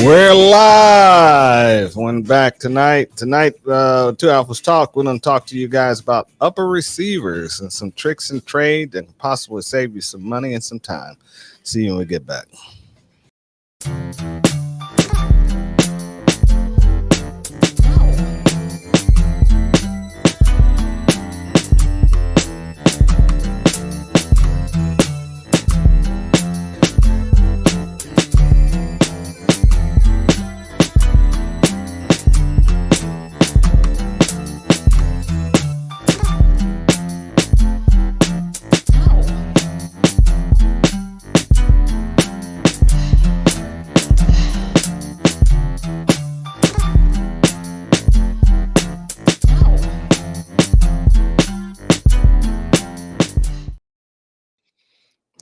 We're live. Went back tonight. Tonight, Two Alphas Talk. We're going to talk to you guys about upper receivers and some tricks and trade that can possibly save you some money and some time. See you when we get back.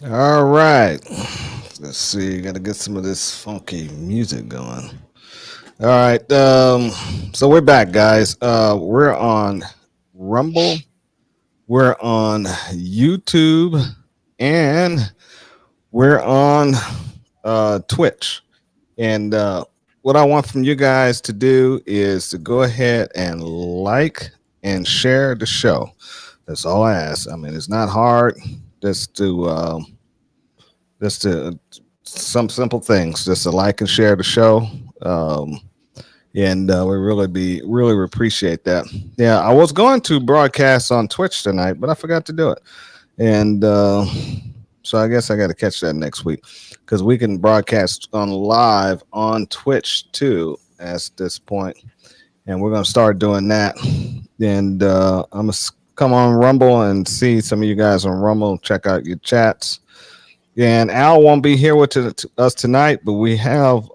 All right. Let's see. Got to get some of this funky music going. All right. So we're back, guys. We're on Rumble. We're on YouTube, and we're on Twitch. And what I want from you guys to do is to go ahead and like and share the show. That's all I ask. I mean, it's not hard. Just to some simple things, just to like and share the show. And we really appreciate that. Yeah, I was going to broadcast on Twitch tonight, but I forgot to do it. And so I guess I got to catch that next week, because we can broadcast on live on Twitch too at this point. And we're going to start doing that. And I'm going to come on Rumble and see some of you guys on Rumble. Check out your chats. And Al won't be here with us tonight, but we have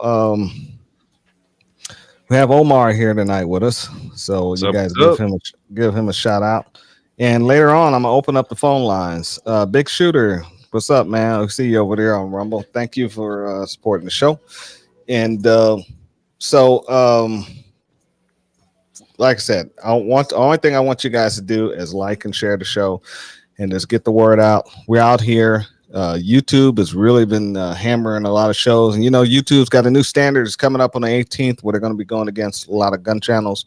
Omar here tonight with us. So you guys give him a shout out. And later on, I'm gonna open up the phone lines. Big Shooter, what's up, man? I see you over there on Rumble. Thank you for supporting the show. And like I said, the only thing I want you guys to do is like and share the show, and just get the word out. We're out here. YouTube has really been hammering a lot of shows, and YouTube's got a new standard. It's coming up on the 18th, where they're going to be going against a lot of gun channels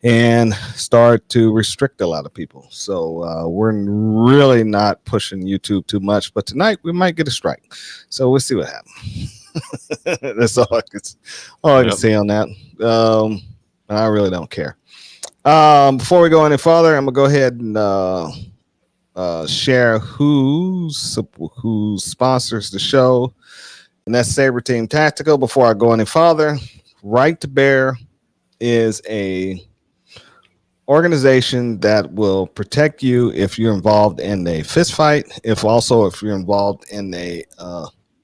and start to restrict a lot of people. So we're really not pushing YouTube too much, but tonight we might get a strike. So we'll see what happens. That's all I can say on that. I really don't care. Before we go any further, I'm gonna go ahead and share who sponsors the show, and that's Saber Team Tactical. Before I go any farther, Right to Bear is a organization that will protect you if you're involved in a fist fight. If you're involved in if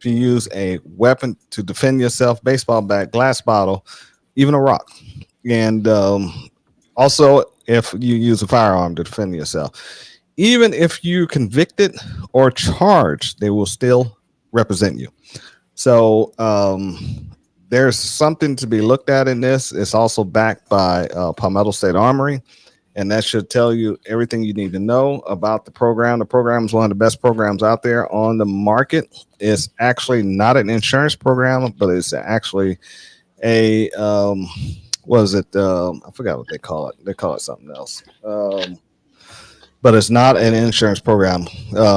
you use a weapon to defend yourself, baseball bat, glass bottle, even a rock, and also if you use a firearm to defend yourself. Even if you're convicted or charged, they will still represent you. So there's something to be looked at in this. It's also backed by Palmetto State Armory, and that should tell you everything you need to know about the program. The program is one of the best programs out there on the market. It's actually not an insurance program, but it's actually a I forgot what they call it. They call it something else. But it's not an insurance program.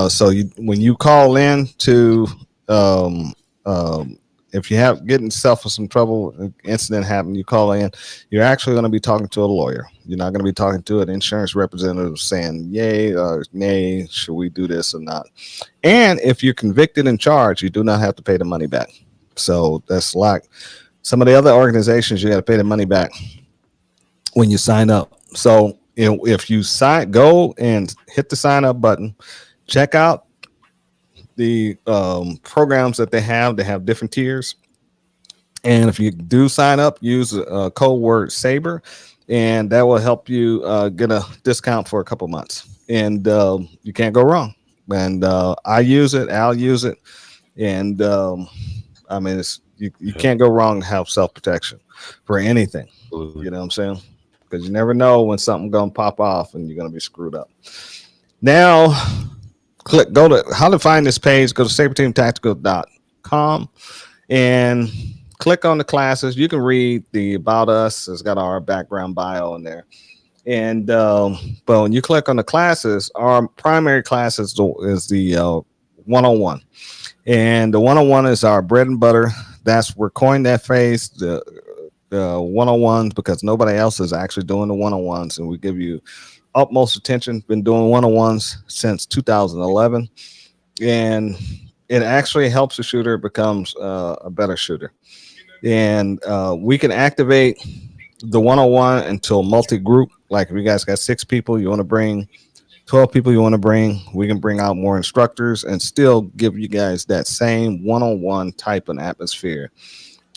So when you call in to, if you getting yourself in some trouble, an incident happened, you call in, you're actually going to be talking to a lawyer. You're not going to be talking to an insurance representative saying, yay or nay, should we do this or not? And if you're convicted and charged, you do not have to pay the money back. So that's like some of the other organizations, you got to pay the money back when you sign up. So if you go and hit the sign up button, check out the programs that they have different tiers. And if you do sign up, use a code word SABER, and that will help you get a discount for a couple months. And you can't go wrong. And I use it, I'll use it. And I mean, you can't go wrong to have self-protection for anything. You know what I'm saying? Because you never know when something's going to pop off and you're going to be screwed up. Now, go to how to find this page. Go to saberteamtactical.com and click on the classes. You can read the about us. It's got our background bio in there. And but when you click on the classes, our primary class is the 101. And the 101 is our bread and butter. That's we're coined that phrase, the 101s, because nobody else is actually doing the 101s, and we give you utmost attention. Been doing 101s since 2011, and it actually helps the shooter becomes a better shooter. And we can activate the 101 until multi-group. Like if you guys got 6 people, you want to bring 12 people, you want to bring, we can bring out more instructors and still give you guys that same one-on-one type of atmosphere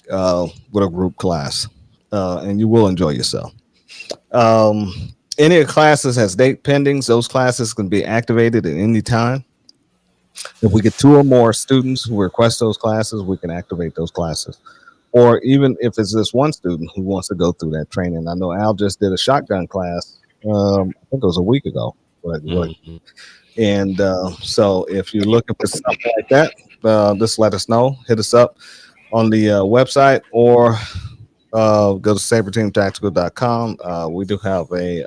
with a group class, and you will enjoy yourself. um, any of the classes has date pendings. Those classes can be activated at any time. If we get 2 or more students who request those classes, we can activate those classes. Or even if it's just one student who wants to go through that training. I know Al just did a shotgun class. I think it was a week ago. Mhm. And so if you're looking for something like that, just let us know. Hit us up on the website, or go to saberteamtactical.com. We do have a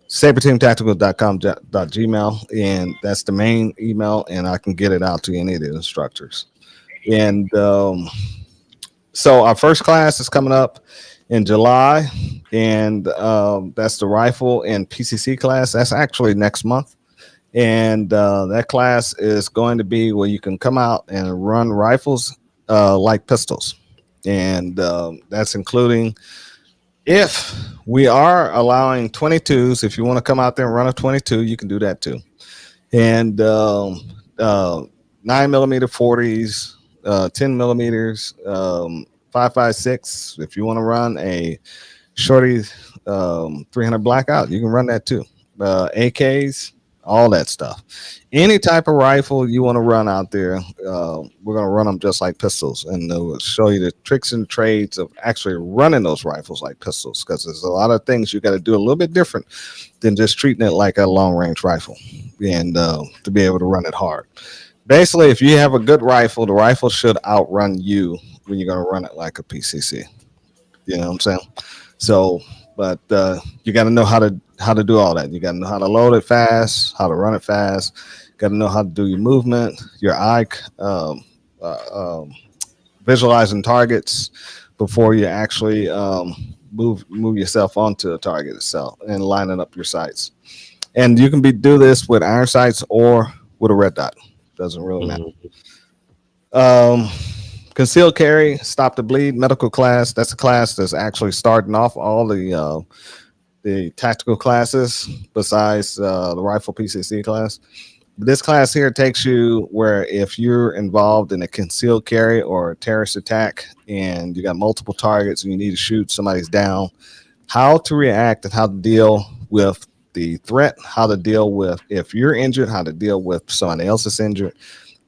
saberteamtactical.com.gmail, and that's the main email, and I can get it out to any of the instructors. And so our first class is coming up in July, and that's the rifle and PCC class. That's actually next month. And that class is going to be where you can come out and run rifles like pistols. And that's including, if we are allowing 22s, if you want to come out there and run a 22, you can do that too. And 9 millimeter 40s, 10 millimeters, 5.56. If you want to run a shorty 300 blackout, you can run that too. AKs, all that stuff. Any type of rifle you want to run out there, we're going to run them just like pistols, and we'll show you the tricks and trades of actually running those rifles like pistols, because there's a lot of things you got to do a little bit different than just treating it like a long range rifle, and to be able to run it hard. Basically, if you have a good rifle, the rifle should outrun you when you're going to run it like a PCC. You know what I'm saying? So, but you got to know how to do all that. You got to know how to load it fast, how to run it fast. Got to know how to do your movement, your eye, visualizing targets before you actually move yourself onto the target itself and lining up your sights. And you can do this with iron sights or with a red dot. Doesn't really matter. Mhm. Um, Concealed carry, stop the bleed, medical class. That's a class that's actually starting off all the tactical classes besides the rifle PCC class. This class here takes you where if you're involved in a concealed carry or a terrorist attack and you got multiple targets and you need to shoot, somebody's down, how to react and how to deal with the threat, how to deal with if you're injured, how to deal with somebody else is injured,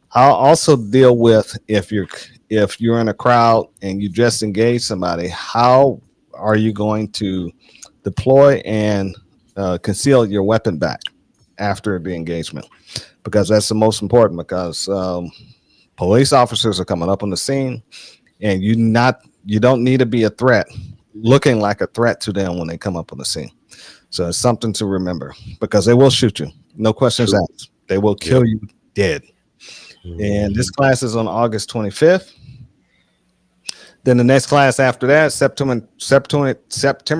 how also deal with if you're in a crowd and you just engage somebody, how are you going to deploy and conceal your weapon back after the engagement? Because that's the most important. Because police officers are coming up on the scene, and you don't need to be a threat, looking like a threat to them when they come up on the scene. So it's something to remember, because they will shoot you, no questions True. asked. They will Yep. kill you dead. And this Mhm. class is on August 25th. Then the next class after that, September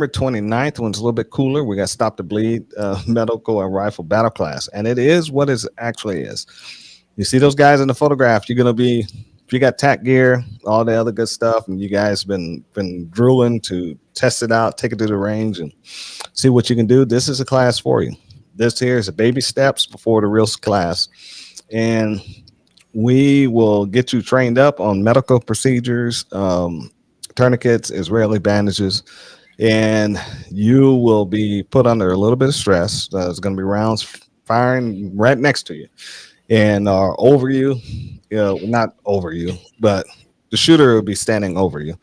29th, one's a little bit cooler. We got Stop the Bleed, medical and rifle battle class. And it is what it actually is. You see those guys in the photograph, you're going to be, if you got tack gear, all the other good stuff, and you guys been drooling to test it out, take it to the range and see what you can do, this is a class for you. This here is a baby steps before the real class. And we will get you trained up on medical procedures, tourniquets, Israeli bandages, and you will be put under a little bit of stress. There's going to be rounds firing right next to you and over you. Not over you, but the shooter will be standing over you,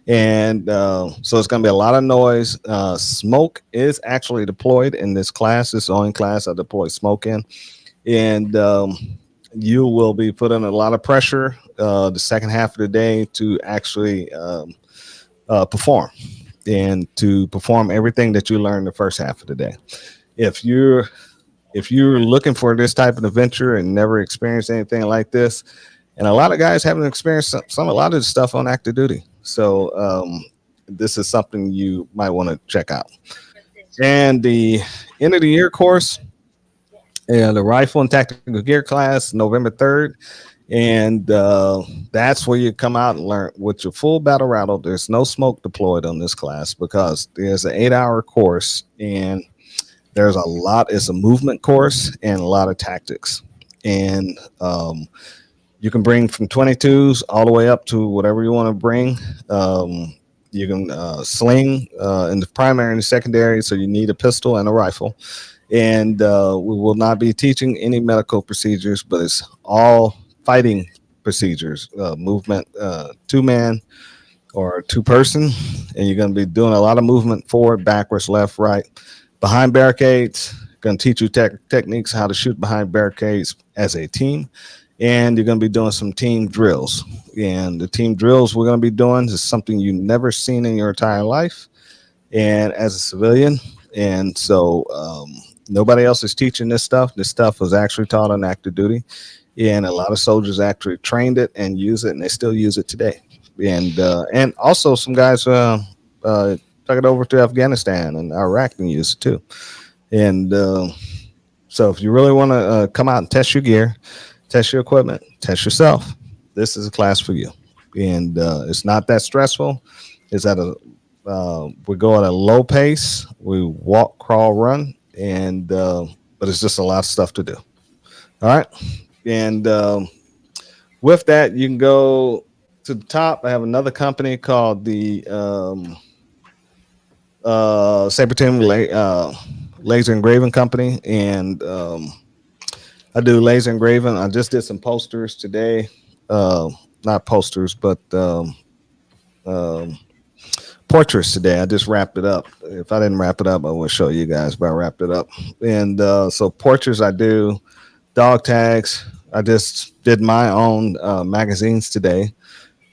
and so it's going to be a lot of noise. Smoke is actually deployed in this class. This is the only class I deploy smoke in, and you will be put under a lot of pressure. the second half of the day to actually perform and to perform everything that you learned the first half of the day. If you're looking for this type of adventure and never experienced anything like this, and a lot of guys haven't experienced a lot of the stuff on active duty, so this is something you might want to check out. And the end of the year course, and the rifle and tactical gear class, November 3rd. And that's where you come out and learn with your full battle rattle. There's no smoke deployed on this class because there's an 8-hour course, and there's a lot. It's a movement course and a lot of tactics. And you can bring from 22s all the way up to whatever you want to bring. You can sling in the primary and the secondary, so you need a pistol and a rifle. And we will not be teaching any medical procedures, but it's all fighting procedures, movement, 2-man or 2-person, and you're going to be doing a lot of movement forward, backwards, left, right, behind barricades. Going to teach you techniques how to shoot behind barricades as a team, and you're going to be doing some team drills. And the team drills we're going to be doing is something you've never seen in your entire life, and as a civilian. And so nobody else is teaching this stuff. This stuff was actually taught on active duty, and a lot of soldiers actually trained it and use it, and they still use it today. And also some guys took it over to Afghanistan and Iraq and use it too. And so if you really want to come out and test your gear, test your equipment, test yourself, this is a class for you. And it's not that stressful. It's at we go at a low pace. We walk, crawl, run, and but it's just a lot of stuff to do. All right. And with that, you can go to the top. I have another company called the Saber Team Laser Engraving Company, and I do laser engraving. I just did some posters today. Not posters, but portraits today. I just wrapped it up. If I didn't wrap it up, I would show you guys, but I wrapped it up. And so portraits I do, dog tags. I just did my own magazines today,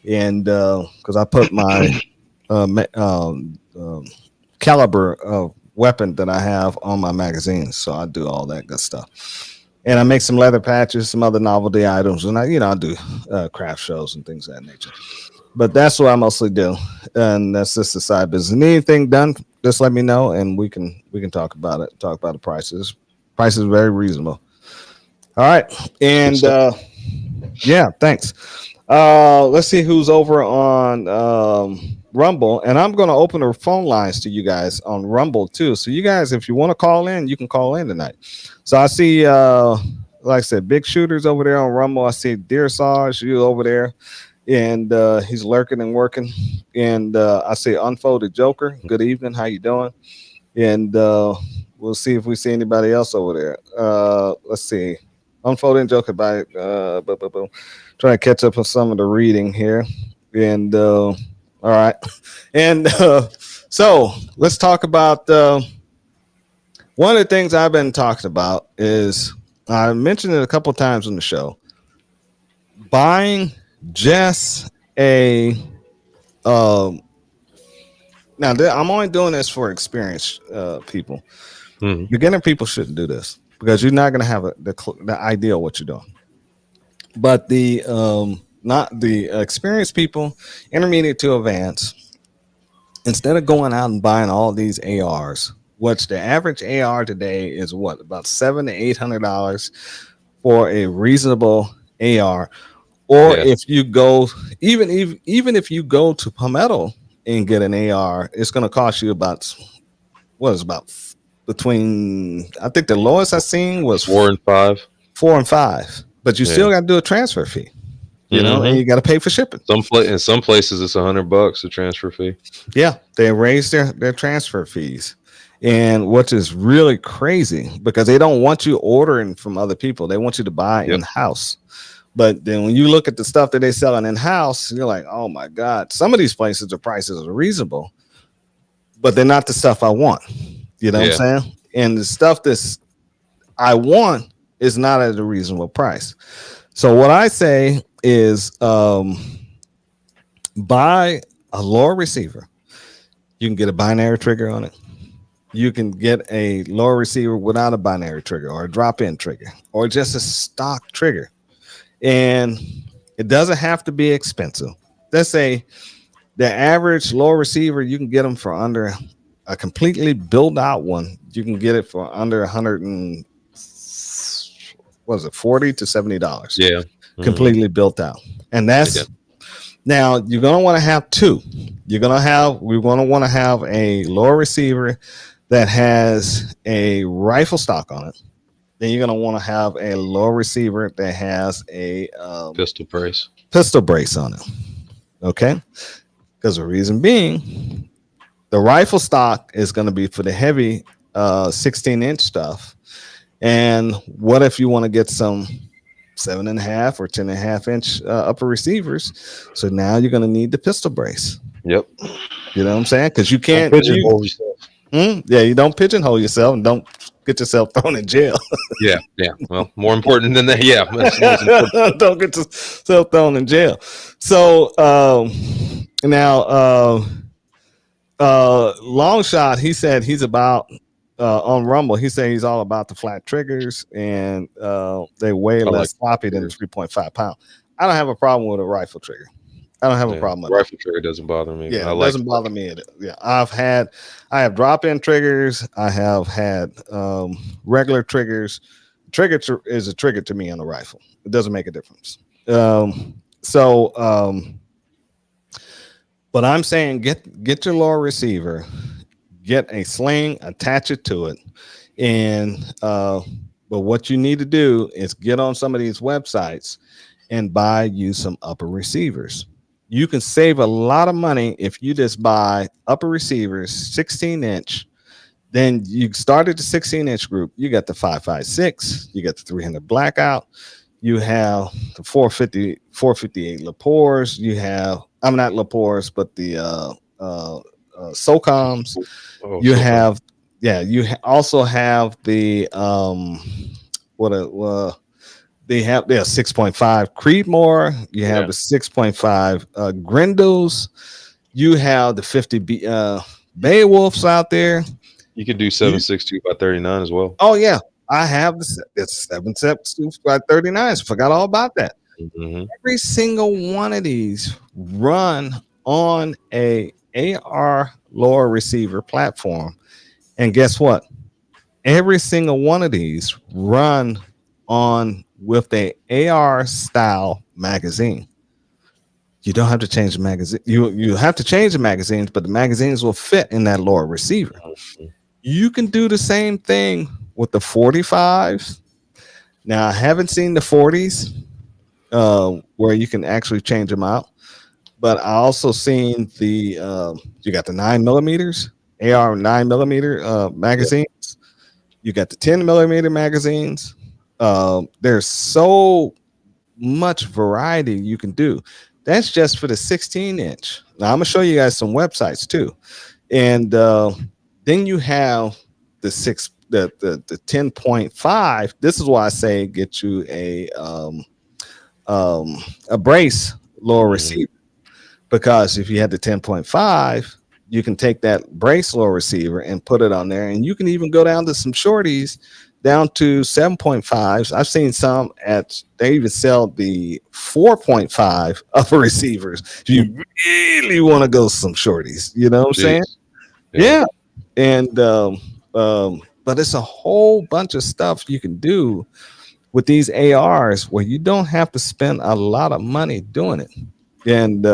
and because I put my caliber of weapon that I have on my magazines, so I do all that good stuff. And I make some leather patches, some other novelty items, and I do craft shows and things of that nature. But that's what I mostly do, and that's just the side business. And anything done, just let me know, and we can talk about it. Talk about the prices. Prices are very reasonable. All right, and yeah, thanks. Let's see who's over on Rumble, and I'm going to open the phone lines to you guys on Rumble too. So you guys, if you want to call in, you can call in tonight. So I see, like I said, Big Shooters over there on Rumble. I see Dear Sarge, you over there, and he's lurking and working. And I see Unfolded Joker. Good evening, how you doing? And we'll see if we see anybody else over there. Let's see. Unfolding Joker by trying to catch up on some of the reading here. And all right. And so let's talk about one of the things I've been talking about is I mentioned it a couple of times on the show. Buying just a now I'm only doing this for experienced people. Beginner people shouldn't do this because you're not going to have the idea of what you're doing. But the not the experienced people, intermediate to advanced, instead of going out and buying all these ARs, which the average AR today is what, about $700 to $800 for a reasonable AR. Or if you go, even if you go to Palmetto and get an AR, it's going to cost you about between, I think the lowest I seen was 4 and 5. 4 and 5, but you still got to do a transfer fee, you know, and you got to pay for shipping. In some places it's $100 a transfer fee. Yeah, they raised their transfer fees, and which is really crazy because they don't want you ordering from other people. They want you to buy in house. But then when you look at the stuff that they're selling in house, you're like, oh my God, some of these places the prices are reasonable, but they're not the stuff I want. You know what I'm saying? And the stuff I want is not at a reasonable price. So what I say is buy a lower receiver. You can get a binary trigger on it. You can get a lower receiver without a binary trigger or a drop-in trigger or just a stock trigger. And it doesn't have to be expensive. Let's say the average lower receiver, you can get them for under a completely built out one. You can get it for under 100 and what is it, $40 to $70 Yeah. completely built out. And that's Yeah. now you're gonna want to have two. We're gonna want to have a lower receiver that has a rifle stock on it. Then you're gonna want to have a lower receiver that has a Pistol brace. pistol brace on it. Okay, because the reason being, the rifle stock is going to be for the heavy 16-inch stuff. And what if you want to get some 7.5 or 10.5 inch upper receivers? So now you're going to need the pistol brace. Yep. You know what I'm saying? Because you can't. Pigeonhole yourself. Yeah, you don't pigeonhole yourself and don't get yourself thrown in jail. Yeah. Yeah. Well, more important than that. Yeah. That's most important. Don't get yourself thrown in jail. So now, long shot. He said he's about on Rumble. He said he's all about the flat triggers and they weigh less sloppy than the 3.5 pound. I don't have a problem with a rifle trigger. I don't have a problem with rifle trigger. Doesn't bother me. Yeah, it doesn't bother me. Yeah, I have drop-in triggers. I have had regular triggers. Trigger is a trigger to me on a rifle. It doesn't make a difference. But I'm saying get your lower receiver, get a sling, attach it to it, and but what you need to do is get on some of these websites and buy you some upper receivers. You can save a lot of money if you just buy upper receivers, 16-inch. Then you started the 16-inch group. You got the 5.56. You got the 300 blackout. You have the 458 Lepores. You have, I'm not Lepores, but the SOCOMs. You have, also have the they have 6.5 Creedmoor. You have the 6.5 Grendels. You have the 50 Beowulfs out there. You could do 7.62 by 39 as well. Oh yeah, I have the 7.62 by 39s. Forgot all about that. Mm-hmm. Every single one of these run on a AR lower receiver platform, and guess what? Every single one of these run on with the AR style magazine. You don't have to change the magazine. You have to change the magazines, but the magazines will fit in that lower receiver. Mm-hmm. You can do the same thing with the 45s. Now, I haven't seen the 40s where you can actually change them out, but I also seen the you got the 9mm AR 9mm magazines. Yeah. You got the 10mm magazines. There's so much variety you can do. That's just for the 16-inch. Now I'm gonna show you guys some websites too, and then you have the 10.5. This is why I say get you a brace lower receiver, because if you had the 10.5, you can take that brace lower receiver and put it on there, and you can even go down to some shorties down to 7.5s. I've seen some they even sell the 4.5 upper receivers. If you really want to go some shorties, you know what I'm saying? Yeah. And but it's a whole bunch of stuff you can do with these ARs where you don't have to spend a lot of money doing it. And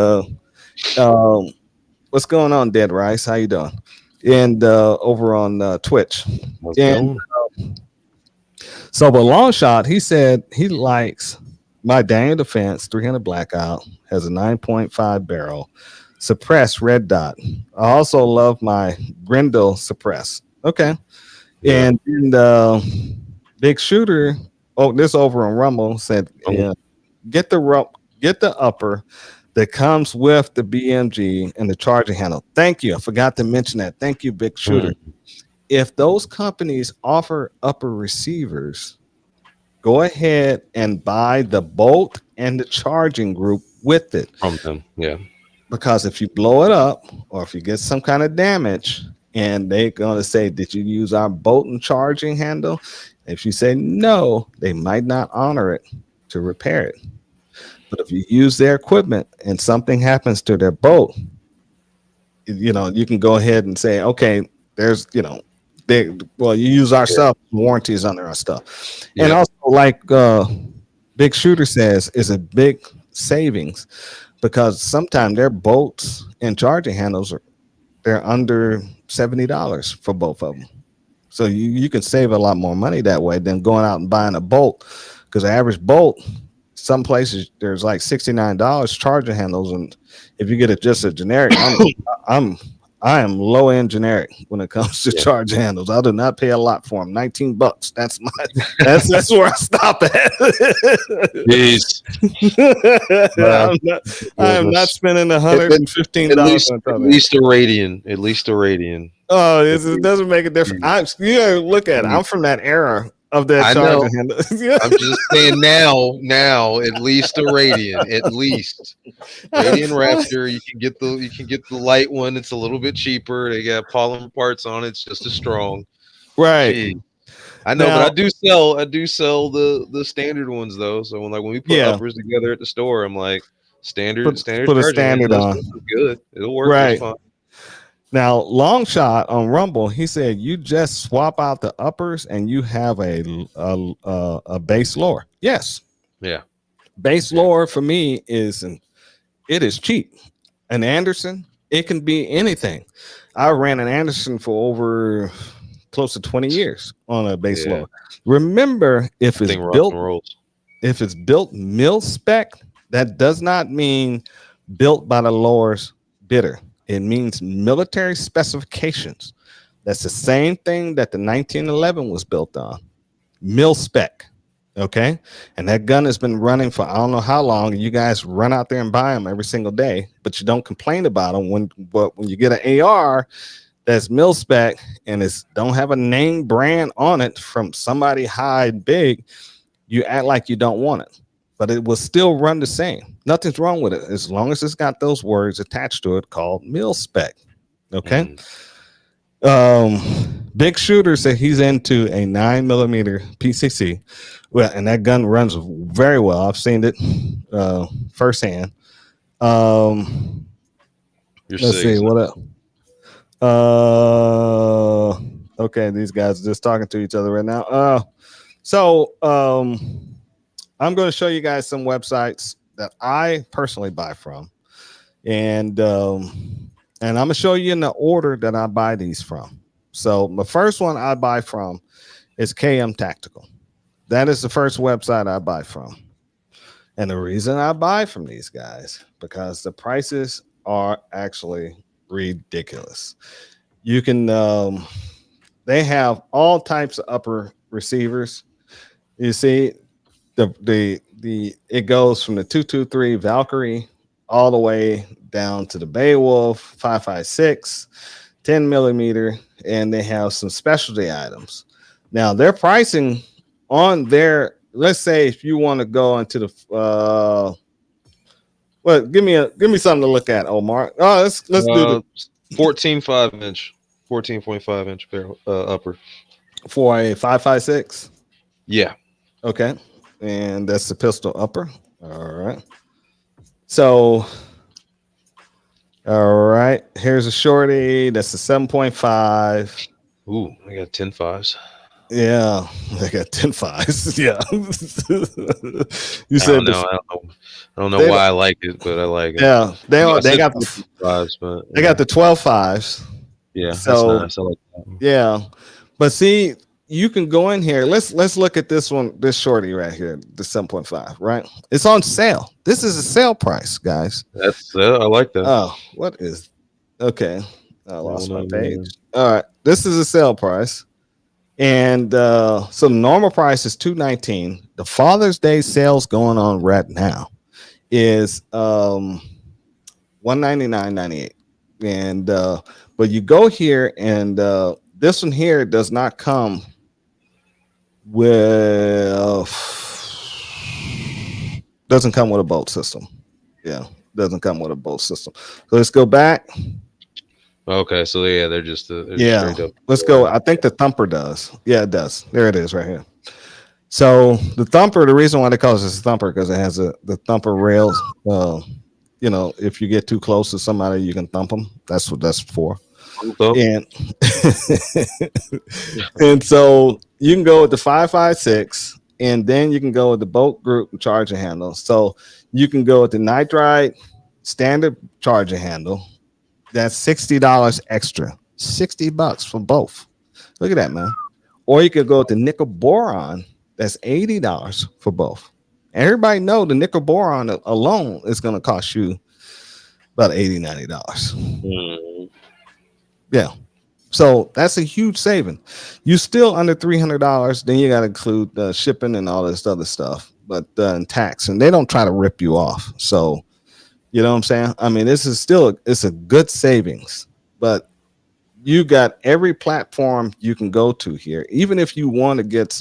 what's going on, Dead Rice? How you doing? And over on Twitch. And so, but long shot, he said he likes my Daniel Defense 300 blackout, has a 9.5 barrel, suppressed red dot. I also love my Grendel suppress. Okay. Yeah. And Big Shooter, this over on Rumble said, get the upper that comes with the BMG and the charging handle. Thank you. I forgot to mention that. Thank you, Big Shooter. If those companies offer upper receivers, go ahead and buy the bolt and the charging group with it. From them. Yeah. Because if you blow it up or if you get some kind of damage and they're going to say, did you use our bolt and charging handle? If you say no, they might not honor it to repair it. But if you use their equipment and something happens to their boat, you can go ahead and say, okay, there's, you use our stuff, warranties under our stuff. And Yeah. also, like Big Shooter says, is a big savings because sometimes their bolts and charging handles they're under $70 for both of them. So you can save a lot more money that way than going out and buying a bolt, because the average bolt, some places there's like $69 charging handles, and if you get it just a generic, I am low end generic when it comes to charge handles. I do not pay a lot for them. $19. That's where I stop at. Jeez. I am not spending $115. At least a radian. At least a radian. Oh, it doesn't make a difference. You gotta look at it. I'm from that era of that charging handle. I'm just saying now, at least a Radian, at least Radian Raptor. You can get the light one. It's a little bit cheaper. They got polymer parts on it. It's just as strong. Right. Jeez. I know, but I do sell the standard ones though. So when we put uppers together at the store, I'm like standard. Put a standard on. Good. It'll work. Right. It's fine. Now, Long Shot on Rumble, he said you just swap out the uppers and you have a base lower. Yes. Yeah. Base lower for me is cheap. An Anderson, it can be anything. I ran an Anderson for over close to 20 years on a base lower. Remember, if it's built mill spec, that does not mean built by the lower's bidder. It means military specifications. That's the same thing that the 1911 was built on. Mil spec. Okay. And that gun has been running for I don't know how long. You guys run out there and buy them every single day, but you don't complain about them but when you get an AR that's mil spec and it's don't have a name brand on it from somebody high and big, you act like you don't want it. But it will still run the same. Nothing's wrong with it as long as it's got those words attached to it called mil spec. Okay. Big Shooter said he's into a 9mm PCC. Well, and that gun runs very well. I've seen it firsthand. Let's see what else. Okay, these guys are just talking to each other right now. I'm going to show you guys some websites that I personally buy from, and I'm going to show you in the order that I buy these from. So the first one I buy from is KM Tactical. That is the first website I buy from, and the reason I buy from these guys because the prices are actually ridiculous. You can they have all types of upper receivers. You see. It goes from the 223 Valkyrie all the way down to the Beowulf 5.56, 10mm, and they have some specialty items. Now their pricing on their, let's say if you want to go into the give me something to look at, Omar. Oh, let's do the 14.5 inch upper for a 5.56. Yeah. Okay. And that's the pistol upper. All right. So, all right. Here's a shorty. That's a 7.5. Ooh, I got 10.5s. Yeah, they got 10.5s. Yeah. I don't know why I like it, but I like it. Yeah, they got the 5s, but they got the 12.5s. Yeah, so that's nice. I like that. Yeah, but see. You can go in here. Let's look at this one, this shorty right here, the 7.5, right? It's on sale. This is a sale price, guys. I like that. Oh, what is okay? I lost my page. All right. This is a sale price. And so the normal price is $219. The Father's Day sales going on right now is $199.98. And but you go here and this one here does not come with Doesn't come with a bolt system. Yeah, doesn't come with a bolt system. So let's go back. Okay, so yeah, they're just Yeah, straight up. let's go. I think the Thumper does. Yeah, it does. There it is right here. So the Thumper, the reason why they call this a Thumper because it has the Thumper rails. If you get too close to somebody, you can thump them. That's what that's for. So, And and so you can go with the 556, and then you can go with the bolt group and charging handle. So you can go with the nitride standard charging handle. That's $60 extra. $60 for both. Look at that, man. Or you could go with the nickel boron. That's $80 for both. Everybody know the nickel boron alone is going to cost you about $80, $90. mm, Yeah. So that's a huge saving. You still under $300. Then you got to include the shipping and all this other stuff, but and tax, and they don't try to rip you off. So you know what I'm saying? I mean, it's a good savings, but you got every platform you can go to here. Even if you want to get,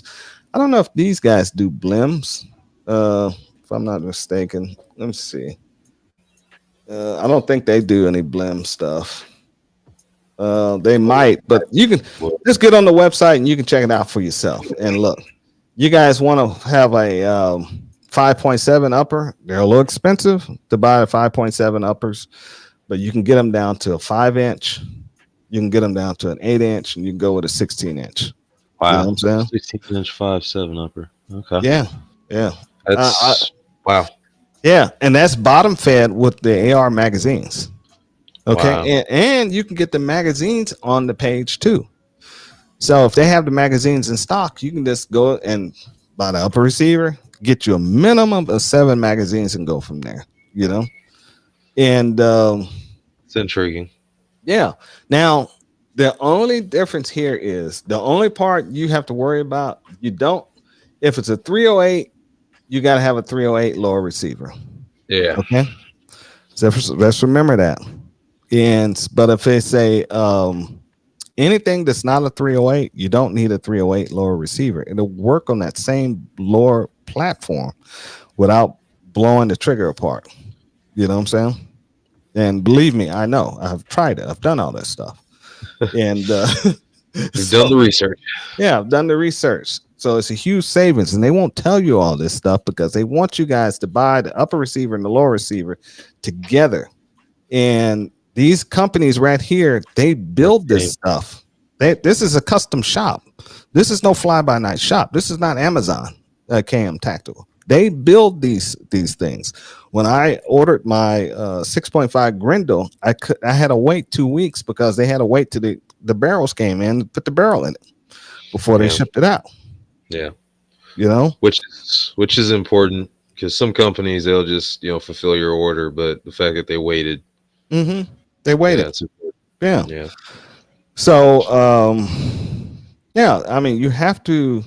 I don't know if these guys do blims. If I'm not mistaken, let me see. I don't think they do any blim stuff. They might, but you can just get on the website and you can check it out for yourself. And look, you guys want to have a 5.7 upper. They're a little expensive to buy the 5.7 uppers, but you can get them down to a 5-inch. You can get them down to an 8-inch, and you can go with a 16-inch. Wow. You know what I'm saying? 16-inch 5.7 upper. Okay. Yeah, yeah, that's wow. yeah, and that's bottom fed with the AR magazines. Okay, Wow. and you can get the magazines on the page too. So if they have the magazines in stock, you can just go and buy the upper receiver, get you a minimum of 7 magazines, and go from there. You know, and It's intriguing. yeah. Now, the only difference here is the only part you have to worry about. You don't. If it's a 308, you got to have a 308 lower receiver. Yeah. Okay. So let's remember that. But if it's a anything that's not a 308, you don't need a 308 lower receiver. It'll work on that same lower platform without blowing the trigger apart. You know what I'm saying? And believe me, I know. I've tried it. I've done all that stuff. And You've done the research. yeah, I've done the research. So it's a huge savings, and they won't tell you all this stuff because they want you guys to buy the upper receiver and the lower receiver together. And these companies right here, they build this stuff. This is a custom shop. This is no fly-by-night shop. This is not Amazon, KM Tactical. They build these things. When I ordered my 6.5 Grendel, I had to wait 2 weeks because they had to wait till the barrels came in to put the barrel in it before they shipped it out. Yeah. You know, Which is important because some companies they'll just fulfill your order, but the fact that they waited, they waited. it's important. Yeah. Yeah. So, yeah, I mean, you have to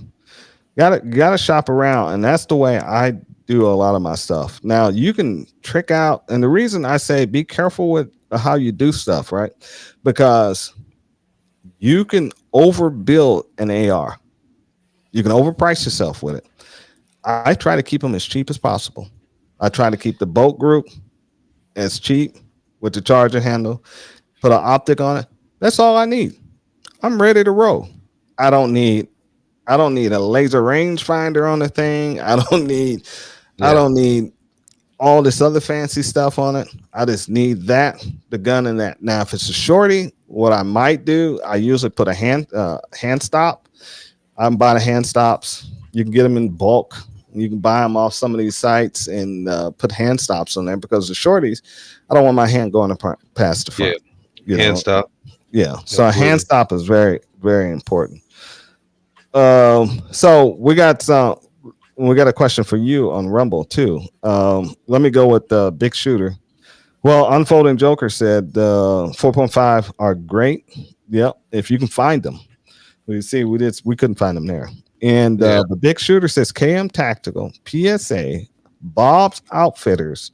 gotta shop around, and that's the way I do a lot of my stuff. Now you can trick out, and the reason I say be careful with how you do stuff, right? Because you can overbuild an AR. You can overprice yourself with it. I try to keep them as cheap as possible. I try to keep the bolt group as cheap with the charger handle, put an optic on it. That's all I need. I'm ready to roll. I don't need a laser rangefinder on the thing. I don't need all this other fancy stuff on it. I just need the gun and that. Now, if it's a shorty, what I might do, I usually put a hand stop. I'm buying hand stops. You can get them in bulk. You can buy them off some of these sites and put hand stops on there because the shorties, I don't want my hand going past the front. Yeah. Hand stop. Yeah. So a hand stop is very, very important. So we got a question for you on Rumble too. Let me go with the Big Shooter. Well, Unfolding Joker said 4.5 are great. Yep, if you can find them. We couldn't find them there. And the Big Shooter says KM Tactical, PSA, Bob's Outfitters,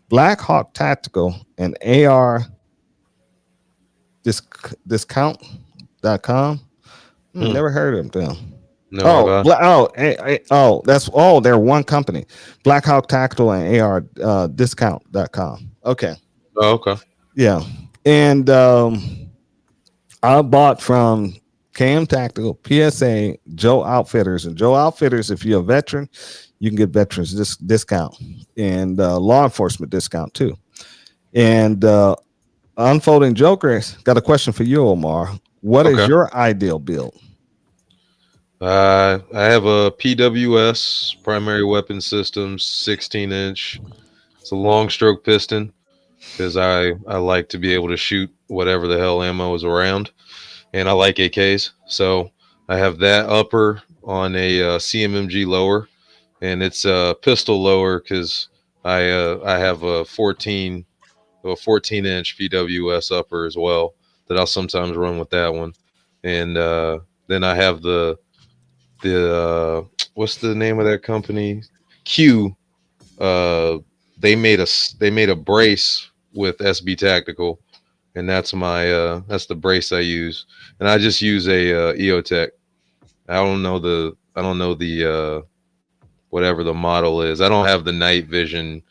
Black Hawk Tactical, and AR discount.com. Never heard of them. No, Oh, have I? they're one company. Black Hawk Tactical and AR discount.com. Okay. Oh, okay. Yeah. And I bought from KM Tactical, PSA, Joe Outfitters. And Joe Outfitters, if you're a veteran, you can get veterans discount and law enforcement discount too. And Unfolding Jokers got a question for you, Omar. What is Okay. your ideal build? I have a PWS, primary weapon systems, 16-inch. It's a long stroke piston because I like to be able to shoot whatever the hell ammo is around, and I like AKs. So I have that upper on a CMMG lower, and it's a pistol lower because I have a 14-inch PWS upper as well that I'll sometimes run with that one, and then I have the what's the name of that company? Q. They made a brace with SB Tactical, and that's the brace I use, and I just use a EOTech. I don't know the whatever the model is. I don't have the night vision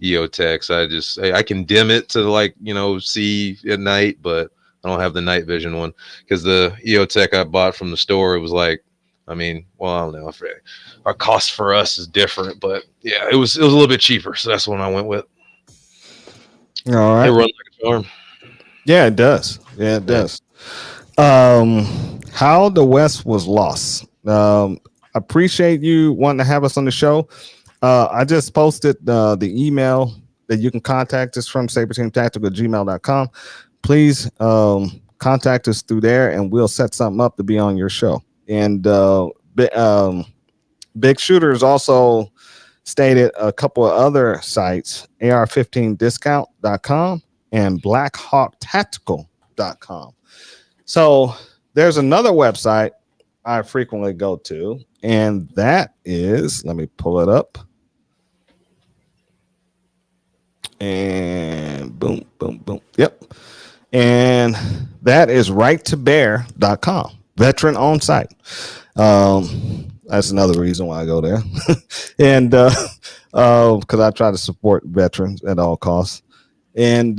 EOTechs. I can dim it to see at night, but I don't have the night vision one because the EOTech I bought from the store, it was like, I don't know if our cost for us is different, but yeah, it was a little bit cheaper, so that's the one I went with. All right. It runs like a charm. Yeah, it does. Yeah, it does. How the West was lost. Appreciate you wanting to have us on the show. I just posted the email that you can contact us from saberteamtactical@gmail.com. Please contact us through there, and we'll set something up to be on your show. And Big Shooters also stated a couple of other sites, AR15discount.com and blackhawktactical.com. So there's another website I frequently go to, and that is, let me pull it up. And boom, boom, boom. Yep. And that is righttobear.com, veteran owned site. That's another reason why I go there. And because I try to support veterans at all costs. And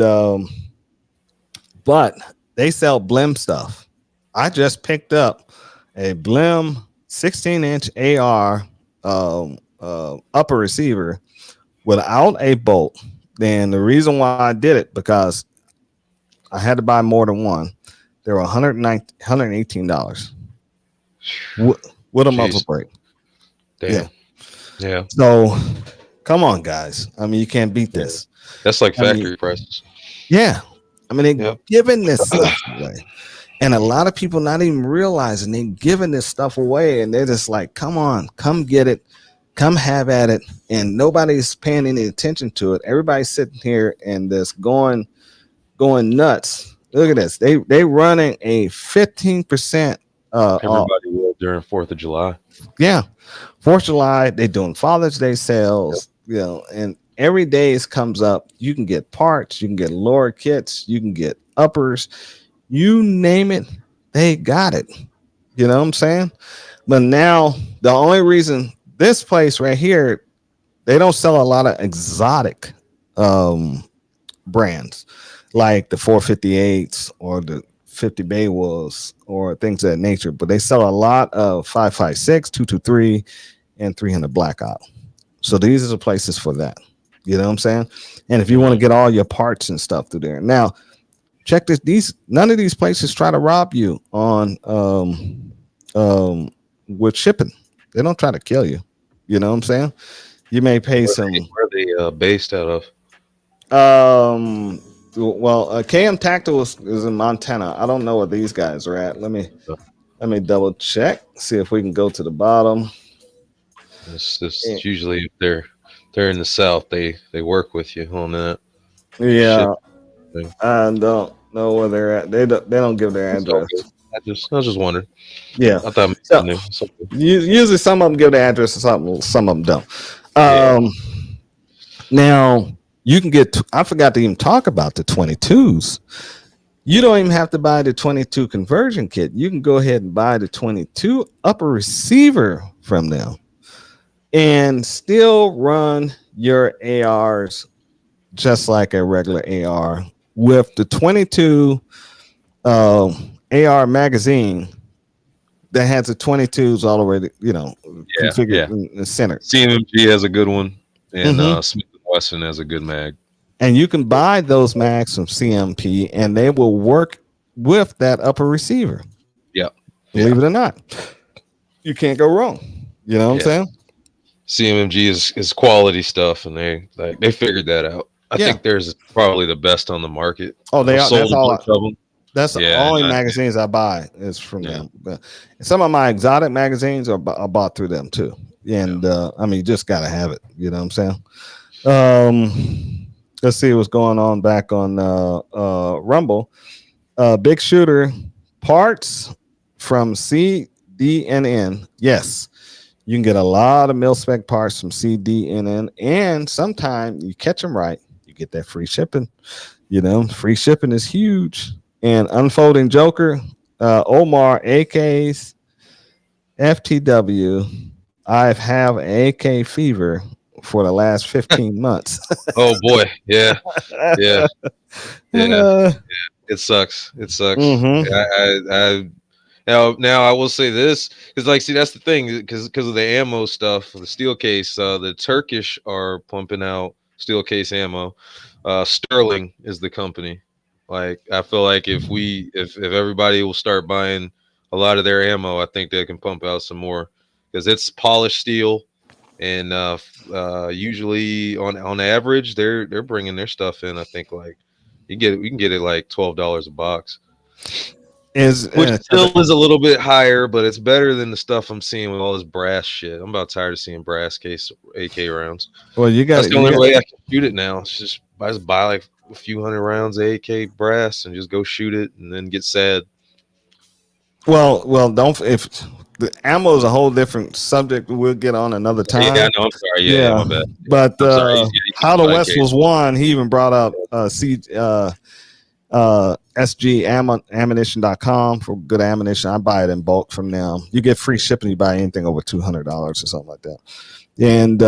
but they sell Blim stuff. I just picked up a Blim 16-inch AR upper receiver without a bolt. And the reason why I did it, because I had to buy more than one. They were $118 with a muzzle brake. Damn. Yeah. So come on, guys. I mean, you can't beat this. That's like factory prices. Yeah. I mean, they're Yep. giving this stuff away. And a lot of people not even realizing they're giving this stuff away. And they're just like, come on, come get it. Come have at it. And nobody's paying any attention to it. Everybody's sitting here and just going nuts. Look at this. They running a 15% Everybody will during 4th of July. Yeah. 4th of July, they're doing Father's Day sales, and every day it comes up. You can get parts, you can get lower kits, you can get uppers, you name it, they got it. You know what I'm saying? But now the only reason this place right here, they don't sell a lot of exotic brands like the 458s or the 50 Bay Wolves or things of that nature, but they sell a lot of 5.56, 223, and 300 Blackout. So these are the places for that. You know what I'm saying? And if you want to get all your parts and stuff through there. Now, check this. None of these places try to rob you on with shipping. They don't try to kill you. You know what I'm saying? You may pay some. Where are they based out of? KM Tactical is in Montana. I don't know where these guys are at. Let me double check. See if we can go to the bottom. It's usually if they're in the South, they work with you on that. Yeah, I don't know where they're at. They don't give their address. I was just wondering. Yeah, I thought so, knew. usually some of them give the address or something. Some of them don't. Now you can get. I forgot to even talk about the 22s. You don't even have to buy the 22 conversion kit. You can go ahead and buy the 22 upper receiver from them and still run your ARs just like a regular AR with the 22 AR magazine that has the 22s already, configured in the center. CMMG has a good one, and Mhm. Smith & Wesson has a good mag. And you can buy those mags from CMP and they will work with that upper receiver. Yeah. Believe it or not. You can't go wrong. You know what I'm saying? CMMG is quality stuff, and they figured that out. I think theirs is probably the best on the market. Oh, they I've are. sold That's a all. bunch of them. That's the only magazines I buy is from them. But some of my exotic magazines are bought through them too. And I mean, you just gotta have it. You know what I'm saying? Let's see what's going on back on Rumble. Big Shooter parts from CDNN. Yes, you can get a lot of mil spec parts from CDNN, and sometimes you catch them right, you get that free shipping. Free shipping is huge. And Unfolding Joker, Omar, AKs, FTW. I've have AK fever for the last 15 months. Oh boy, yeah. It sucks. Mhm. Now I will say this, because see, that's the thing, because of the ammo stuff, the steel case. The Turkish are pumping out steel case ammo. Sterling is the company. Like, I feel like if everybody will start buying a lot of their ammo, I think they can pump out some more, because it's polished steel, and usually on average they're bringing their stuff in. I think like we can get it like $12 a box, which still is a little bit higher, but it's better than the stuff I'm seeing with all this brass shit. I'm about tired of seeing brass case AK rounds. Well, that's the only way I can shoot it now. It's just buy like a few hundred rounds of AK brass and just go shoot it, and then get sad. Well, don't. If the ammo is a whole different subject, we'll get on another time. Yeah, no, I'm sorry. Yeah, my bad. But How the West was won, he even brought up SGammunition.com for good ammunition. I buy it in bulk from them. You get free shipping. You buy anything over $200 or something like that. And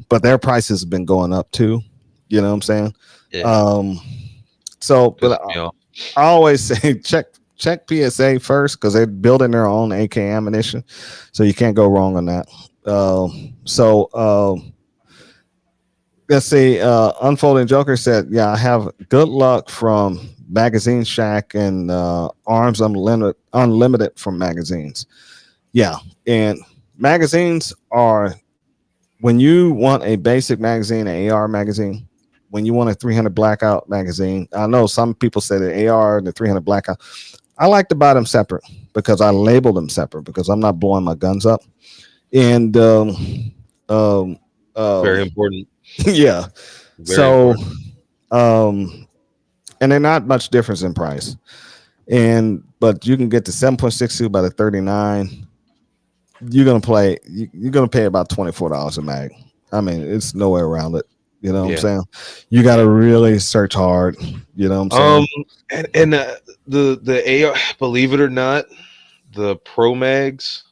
but their prices have been going up too. You know what I'm saying? Yeah. But I always say check PSA first, because they're building their own AK ammunition, so you can't go wrong on that. Let's see. Unfolding Joker said, "Yeah, I have good luck from Magazine Shack and Arms Unlimited from magazines." Yeah, and magazines are, when you want a basic magazine, an AR magazine, when you want a 300 blackout magazine. I know some people say the AR and the 300 blackout. I like to buy them separate because I label them separate, because I'm not blowing my guns up. And very important. Yeah. Very important. And they're not much difference in price. But you can get the 7.62 by the 39. You're gonna pay about $24 a mag. I mean, it's nowhere around it. You know what I'm saying? You got to really search hard. You know what I'm saying? And the AR, believe it or not, the Pro Mags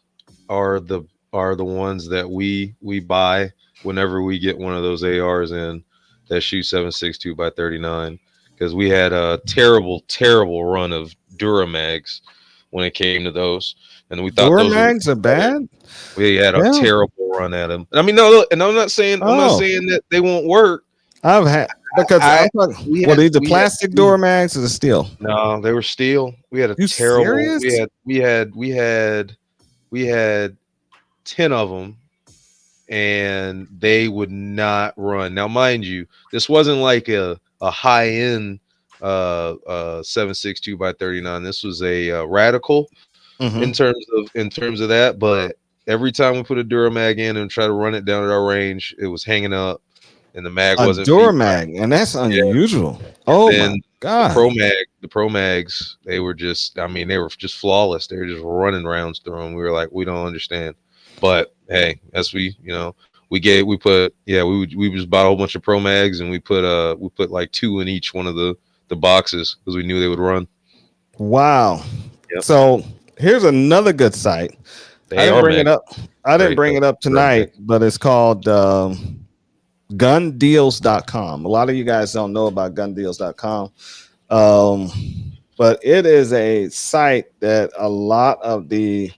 are the ones that we buy whenever we get one of those ARs in that shoot 7.62 by 39, because we had a terrible run of Duramags when it came to those, and we thought Duramags are bad. We had a terrible run at them. I mean, no, and I'm not saying that they won't work. I've had, because were these the plastic Duramags or the steel? No, they were steel. We had a terrible. Serious? We had 10 of them, and they would not run. Now, mind you, this wasn't like a high end 7.62 by 39. This was a Radical in terms of that, but every time we put a Duramag in and try to run it down at our range, it was hanging up, and the mag wasn't Duramag, and that's unusual. Yeah. Oh my god! The Pro Mags, they were just flawless. They were just running rounds through them. We were like, we don't understand, but hey, as we just bought a whole bunch of Pro Mags, and we put like 2 in each one of the the boxes because we knew they would run. Wow. Yep. So here's another good site. I didn't bring it up. I didn't bring it up tonight, but it's called gundeals.com. A lot of you guys don't know about gundeals.com. But it is a site that a lot of the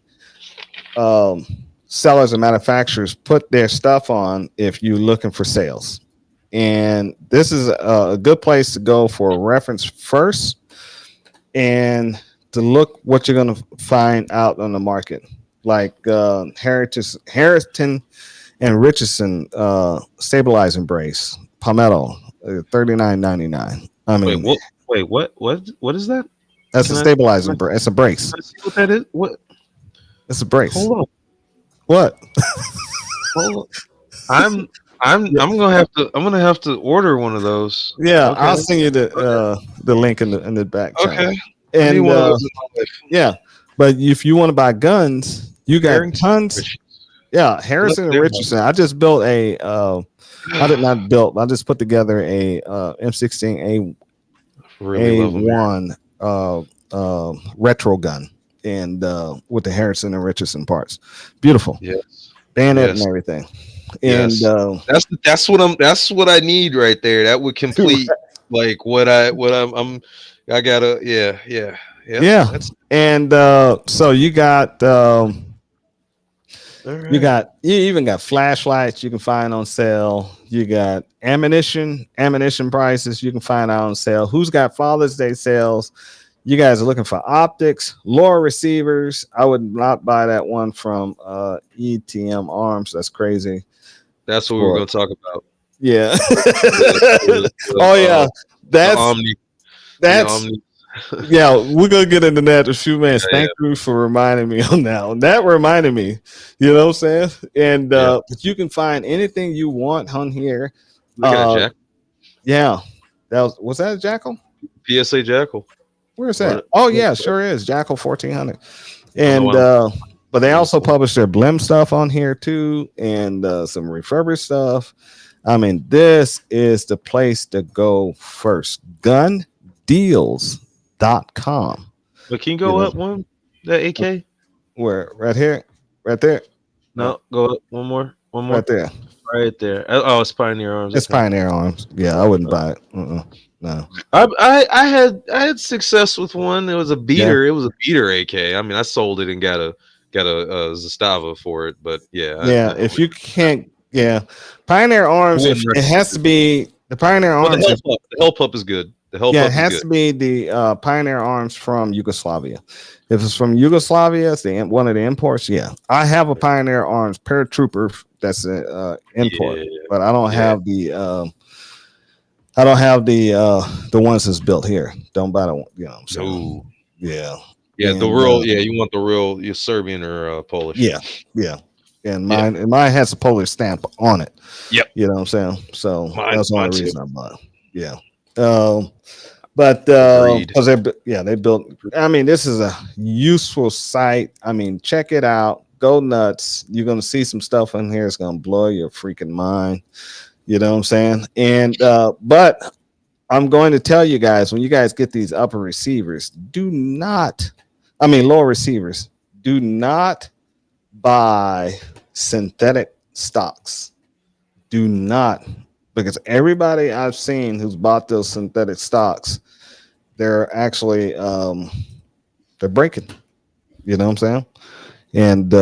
sellers and manufacturers put their stuff on if you're looking for sales. And this is a good place to go for a reference first and to look what you're going to find out on the market. Like Harrington and Richardson stabilizing brace, Palmetto, $39.99. I mean, Wait, what is that? That's a stabilizing brace. It's a brace. Let's see what that is. What? It's a brace. Hold on. What? Hold on. I'm gonna have to order one of those. Yeah, okay. I'll send you the link in the back channel. Okay. And yeah, but if you want to buy guns, you got tons. Yeah, Harrison and Richardson. I just built a. I did not build. I just put together a M16A A1 retro gun, and with the Harrison and Richardson parts. Beautiful. Yes. Bayonet and everything. And that's what I need right there. That would complete like what I'm I gotta yeah. And so you got you even got flashlights you can find on sale. You got ammunition prices you can find out on sale. Who's got Father's Day sales? You guys are looking for optics, LORA receivers. I would not buy that one from ETM Arms. That's crazy. That's what we were going to talk about. Yeah. Oh yeah. That's yeah, we're gonna get into that in a few minutes. Thank you for reminding me on that one. That reminded me, you know what I'm saying? And but you can find anything you want on here. Jack. Yeah, was that a Jackal? PSA Jackal. Where is that? Oh yeah, sure is Jackal 1400. And but they also publish their Blim stuff on here too, and some refurbished stuff. I mean, this is the place to go first. Gundeals.com. But can you go up one? That AK? Where? Right here? Right there? No, go up one more. Right there. Right there. Oh, it's Pioneer Arms. It's Pioneer Arms. Yeah, I wouldn't buy it. No. I had success with one. It was a beater. Yeah. It was a beater AK. I mean, I sold it and got a Zastava for it. But yeah. If you can't, Pioneer Arms. It has to be the Pioneer Arms. The Help Up is good. It has to be the Pioneer Arms from Yugoslavia. If it's from Yugoslavia, it's one of the imports. Yeah, I have a Pioneer Arms paratrooper. That's an import, but I don't have the. I don't have the ones that's built here. Don't buy the one. You know what I'm saying? Yeah. And, the real. You want the real. You're Serbian or Polish. Yeah. And mine has a Polish stamp on it. Yep. You know what I'm saying? So that's the only reason I bought it. Yeah. But because they built. I mean, this is a useful site. I mean, check it out. Go nuts. You're gonna see some stuff in here. It's gonna blow your freaking mind. You know what I'm saying? And but I'm going to tell you guys, when you guys get these upper receivers, lower receivers, do not buy synthetic stocks. Do not. Because everybody I've seen who's bought those synthetic stocks, they're actually they're breaking. You know what I'm saying? And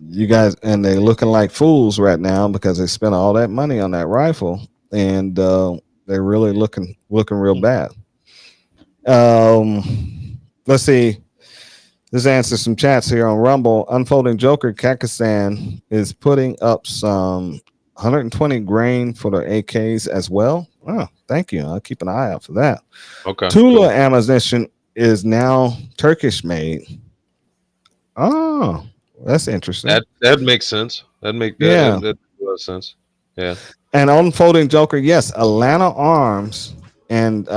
you guys, and they're looking like fools right now because they spent all that money on that rifle, and they're really looking real bad. Let's see. Let's answer some chats here on Rumble. Unfolding Joker Kakistan is putting up some 120 grain for the AKs as well. Oh, thank you. I'll keep an eye out for that. Okay. Tula ammunition is now Turkish made. Oh, that's interesting. That makes sense. That makes a lot of sense. Yeah. And Unfolding Joker, yes, Atlanta Arms and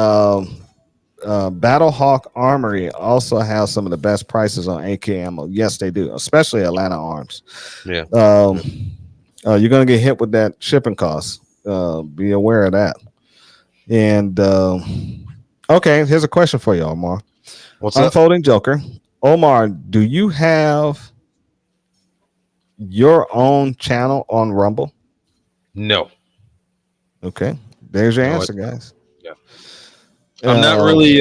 Battlehawk Armory also have some of the best prices on AK ammo. Yes, they do, especially Atlanta Arms. Yeah. You're going to get hit with that shipping cost. Be aware of that. And Okay, here's a question for you, Omar. What's up? Unfolding Joker. Omar, do you have your own channel on Rumble? No, Okay, there's your no, answer, guys. yeah. I'm not Um, really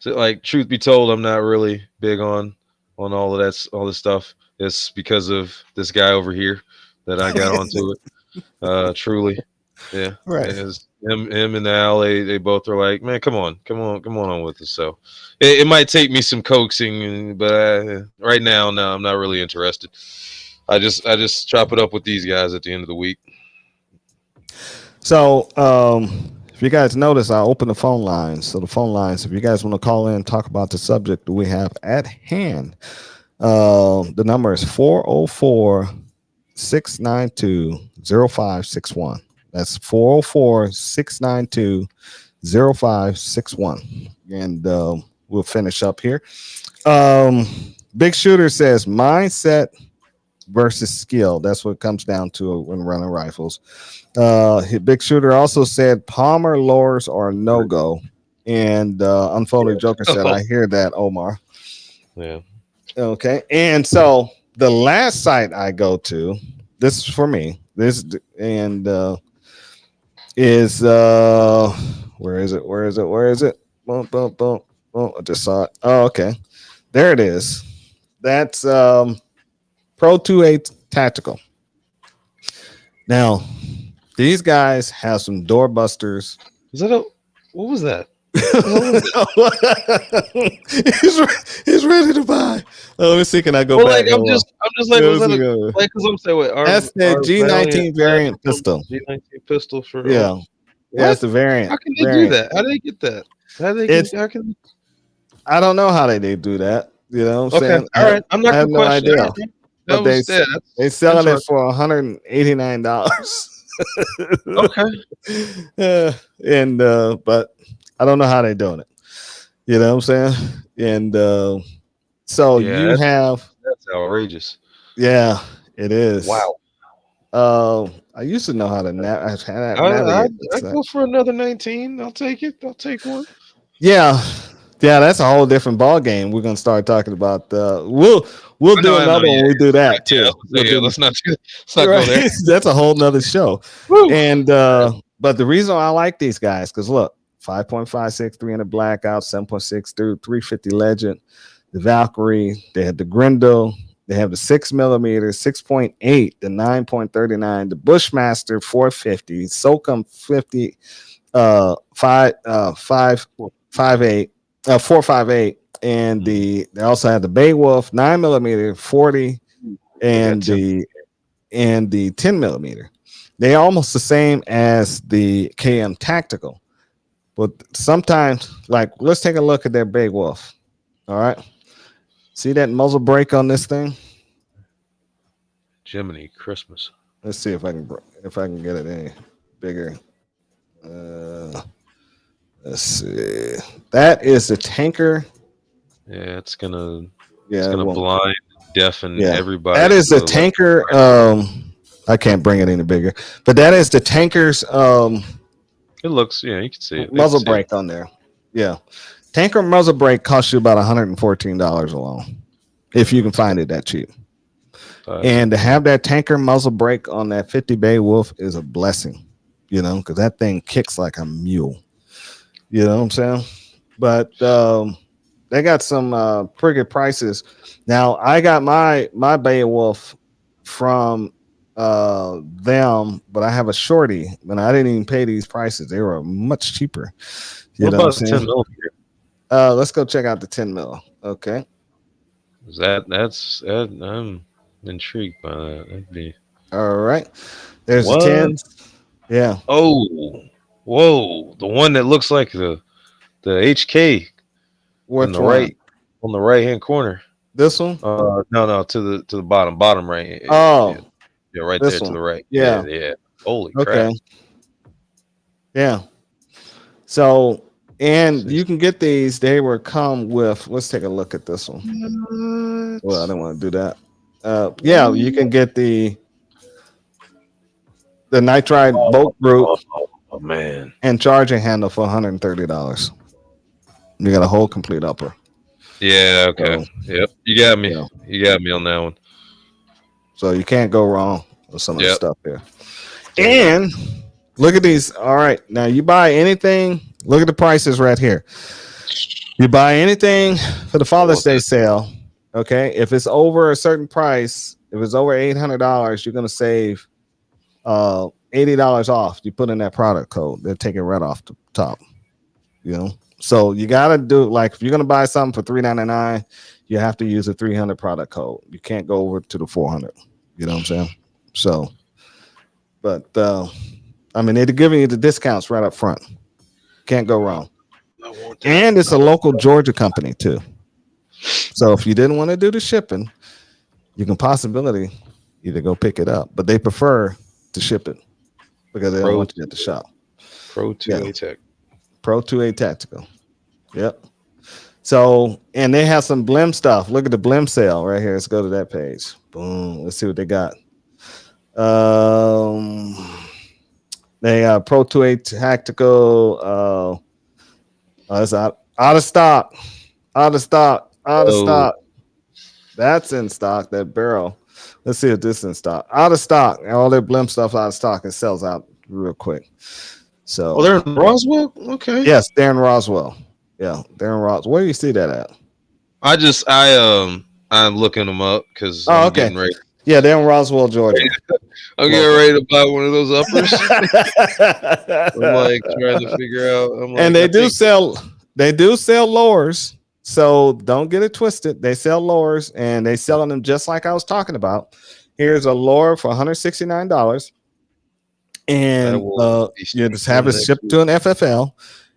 like truth be told, I'm not really big on all of all this stuff. It's because of this guy over here that I got onto it. Truly, yeah. right. It's him and Al. They both are like, man, come on with this. So it might take me some coaxing, but right now, no, I'm not really interested. I just chop it up with these guys at the end of the week. So, if you guys notice, I opened the phone lines. So the phone lines, if you guys want to call in and talk about the subject that we have at hand, the number is 404 692 0561. That's 404 692 0561. And we'll finish up here. Big Shooter says mindset versus skill. That's what it comes down to when running rifles. Big Shooter also said Palmer lures are no go. And Unfolded Joker said, I hear that, Omar. Yeah. Okay. And so the last site I go to, this is for me. This and is where is it? Where is it? Where is it? Boom, boom, boom. Oh, I just saw it. Oh, okay. There it is. That's Pro 2A Tactical. Now, these guys have some doorbusters. Is that what was that? he's ready to buy. Oh, let me see. Can I go Well, back? like I'm just like, was that like because I'm saying, wait, that's the G19 variant pistol. G19 pistol for Yeah, that's the variant. How can they do that? How do they get that? How can I don't know how they do that. You know what I'm saying? All right. I'm not I have no idea. But they selling it for $189. Okay. And but I don't know how they're doing it. You know what I'm saying? And so Yeah, you have that's outrageous. Yeah, it is. Wow. I used to know how to navigate. I go for another 19. I'll take it. I'll take one. Yeah, that's a whole different ball game. We're gonna start talking about. We'll do another one. We do that too. Let's not go there. That's a whole nother show. Woo. And but the reason I like these guys because look, 5.56 300 blackout, 7.6 350 legend, the Valkyrie. They had the Grendel. They have the 6mm, 6.8, the 9.39, the Bushmaster 450, SOCOM 50, 458, and they also had the Beowulf 9mm 40 and the 10mm. They're almost the same as the KM Tactical, but sometimes, like, let's take a look at their Beowulf. All right. See that muzzle brake on this thing? Jiminy Christmas. Let's see if I can get it any bigger. Let's see. That is the tanker. Yeah, it's gonna Yeah, blind, deafen everybody. That is the tanker. I can't bring it any bigger, but that is the tanker's. It looks. Yeah, you can see it. Muzzle brake on there. Yeah, tanker muzzle brake costs you about $114 alone, if you can find it that cheap. And to have that tanker muzzle brake on that 50 Beowulf is a blessing, you know, because that thing kicks like a mule. You know what I'm saying? But they got some pretty good prices. Now I got my Beowulf from them, but I have a shorty, and I didn't even pay these prices. They were much cheaper. You know what I'm saying? 10mm? Let's go check out the 10mm. Okay. Is that's I'm intrigued by that. That'd be all right. There's the 10. Yeah. Oh, whoa! The one that looks like the HK on the right hand corner. This one? No, to the bottom right. Oh, yeah, right there to the right. Yeah. Holy crap! Yeah. So, and you can get these. They were come with. Let's take a look at this one. Well, I don't want to do that. Yeah, you can get the nitride bolt group. Oh man! And charging handle for $130. You got a whole complete upper. Yeah. Okay. So, Yep. You got me. yeah. You got me on that one. So you can't go wrong with some of the Yep. stuff here. And look at these. All right. Now you buy anything. Look at the prices right here. You buy anything for the Father's Day sale. Okay. If it's over a certain price, if it's over $800, you're going to save $80 off. You put in that product code. They'll take it right off the top. You know. So you got to do, like, if you're going to buy something for $399, you have to use a 300 product code. You can't go over to the 400. You know what I'm saying? So, but I mean, they're giving you the discounts right up front. Can't go wrong. And it's a local Georgia company too. So if you didn't want to do the shipping, you can possibly either go pick it up, but they prefer to ship it because they don't want you at the shop. Pro 2A Tech. Pro 2A Tactical. Yep. So, and they have some Blim stuff. Look at the Blim sale right here. Let's go to that page. Boom. Let's see what they got. They Pro 2A Tactical. It's out of stock. Out of stock. Out of stock. That's in stock. That barrel. Let's see if this is in stock. Out of stock. All their Blim stuff out of stock. It sells out real quick. So, they're in Roswell. Okay. yes, they're in Roswell. Yeah, they're in Roswell. Where do you see that at? I'm looking them up because Oh, okay. Yeah, they're in Roswell, Georgia. I'm getting ready to buy one of those uppers. I'm like trying to figure out. And they do sell lures. So don't get it twisted. They sell lures and they selling them just like I was talking about. Here's a lure for $169. And you just have it shipped to an FFL.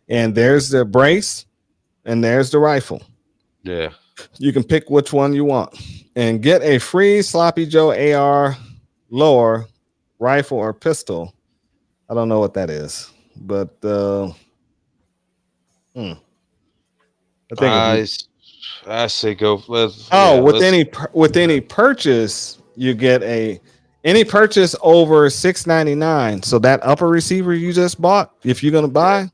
And there's the brace and there's the rifle. Yeah. You can pick which one you want and get a free Sloppy Joe AR lure, rifle, or pistol. I don't know what that is, but I say go. With any purchase, you get any purchase over $699. So that upper receiver you just bought, if you're gonna buy,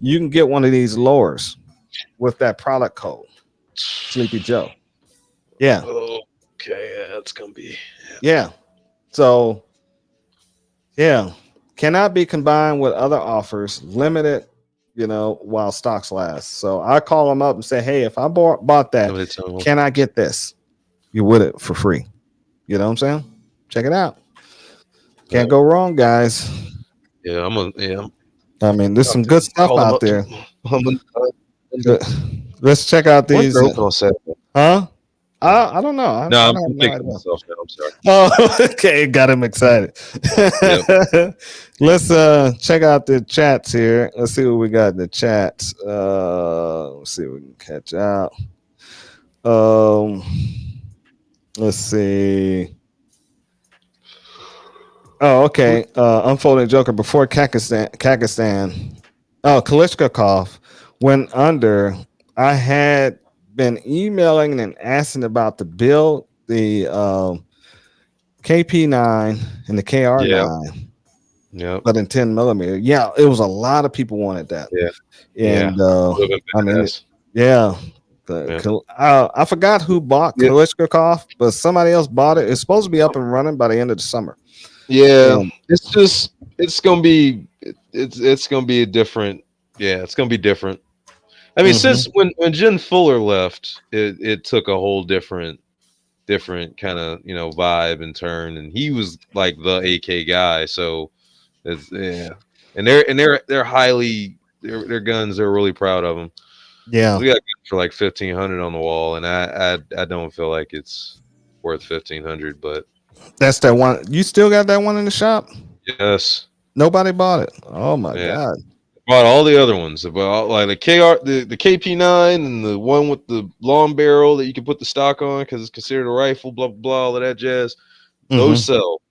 you can get one of these lures with that product code, Sleepy Joe. Yeah. Okay, yeah, that's gonna be. Yeah. So, yeah, cannot be combined with other offers. Limited, while stocks last. So I call them up and say, hey, if I bought that, can I get this? You would it for free. You know what I'm saying? Check it out. Can't go wrong, guys. Yeah, I mean, there's some good stuff out there. Let's check out these. Huh? I don't know. I'm thinking myself now. I'm sorry. Oh, okay. Got him excited. Let's check out the chats here. Let's see what we got in the chats. Let's see if we can catch out. Let's see. Oh, okay. Unfolding Joker before Kakistan. Oh, Kalishnikov went under. I had been emailing and asking about the build, the KP9 and the KR9. Yeah. But in 10 millimeter. Yeah, it was a lot of people wanted that. Yeah. And I mean, yeah. I forgot who bought Kalishnikov, but somebody else bought it. It's supposed to be up and running by the end of the summer. Yeah, it's gonna be a different. Yeah, it's gonna be different. I mean, since when Jen Fuller left, it took a whole different kind of vibe and turn, and he was like the AK guy. So it's and they're highly their guns. They're really proud of them. Yeah, we got for like 1,500 on the wall, and I don't feel like it's worth 1,500, but. That's that one. You still got that one in the shop? Yes. Nobody bought it. Oh my god! Bought all the other ones. About like the KP9 and the one with the long barrel that you can put the stock on because it's considered a rifle. Blah blah blah. All of that jazz. Those sell,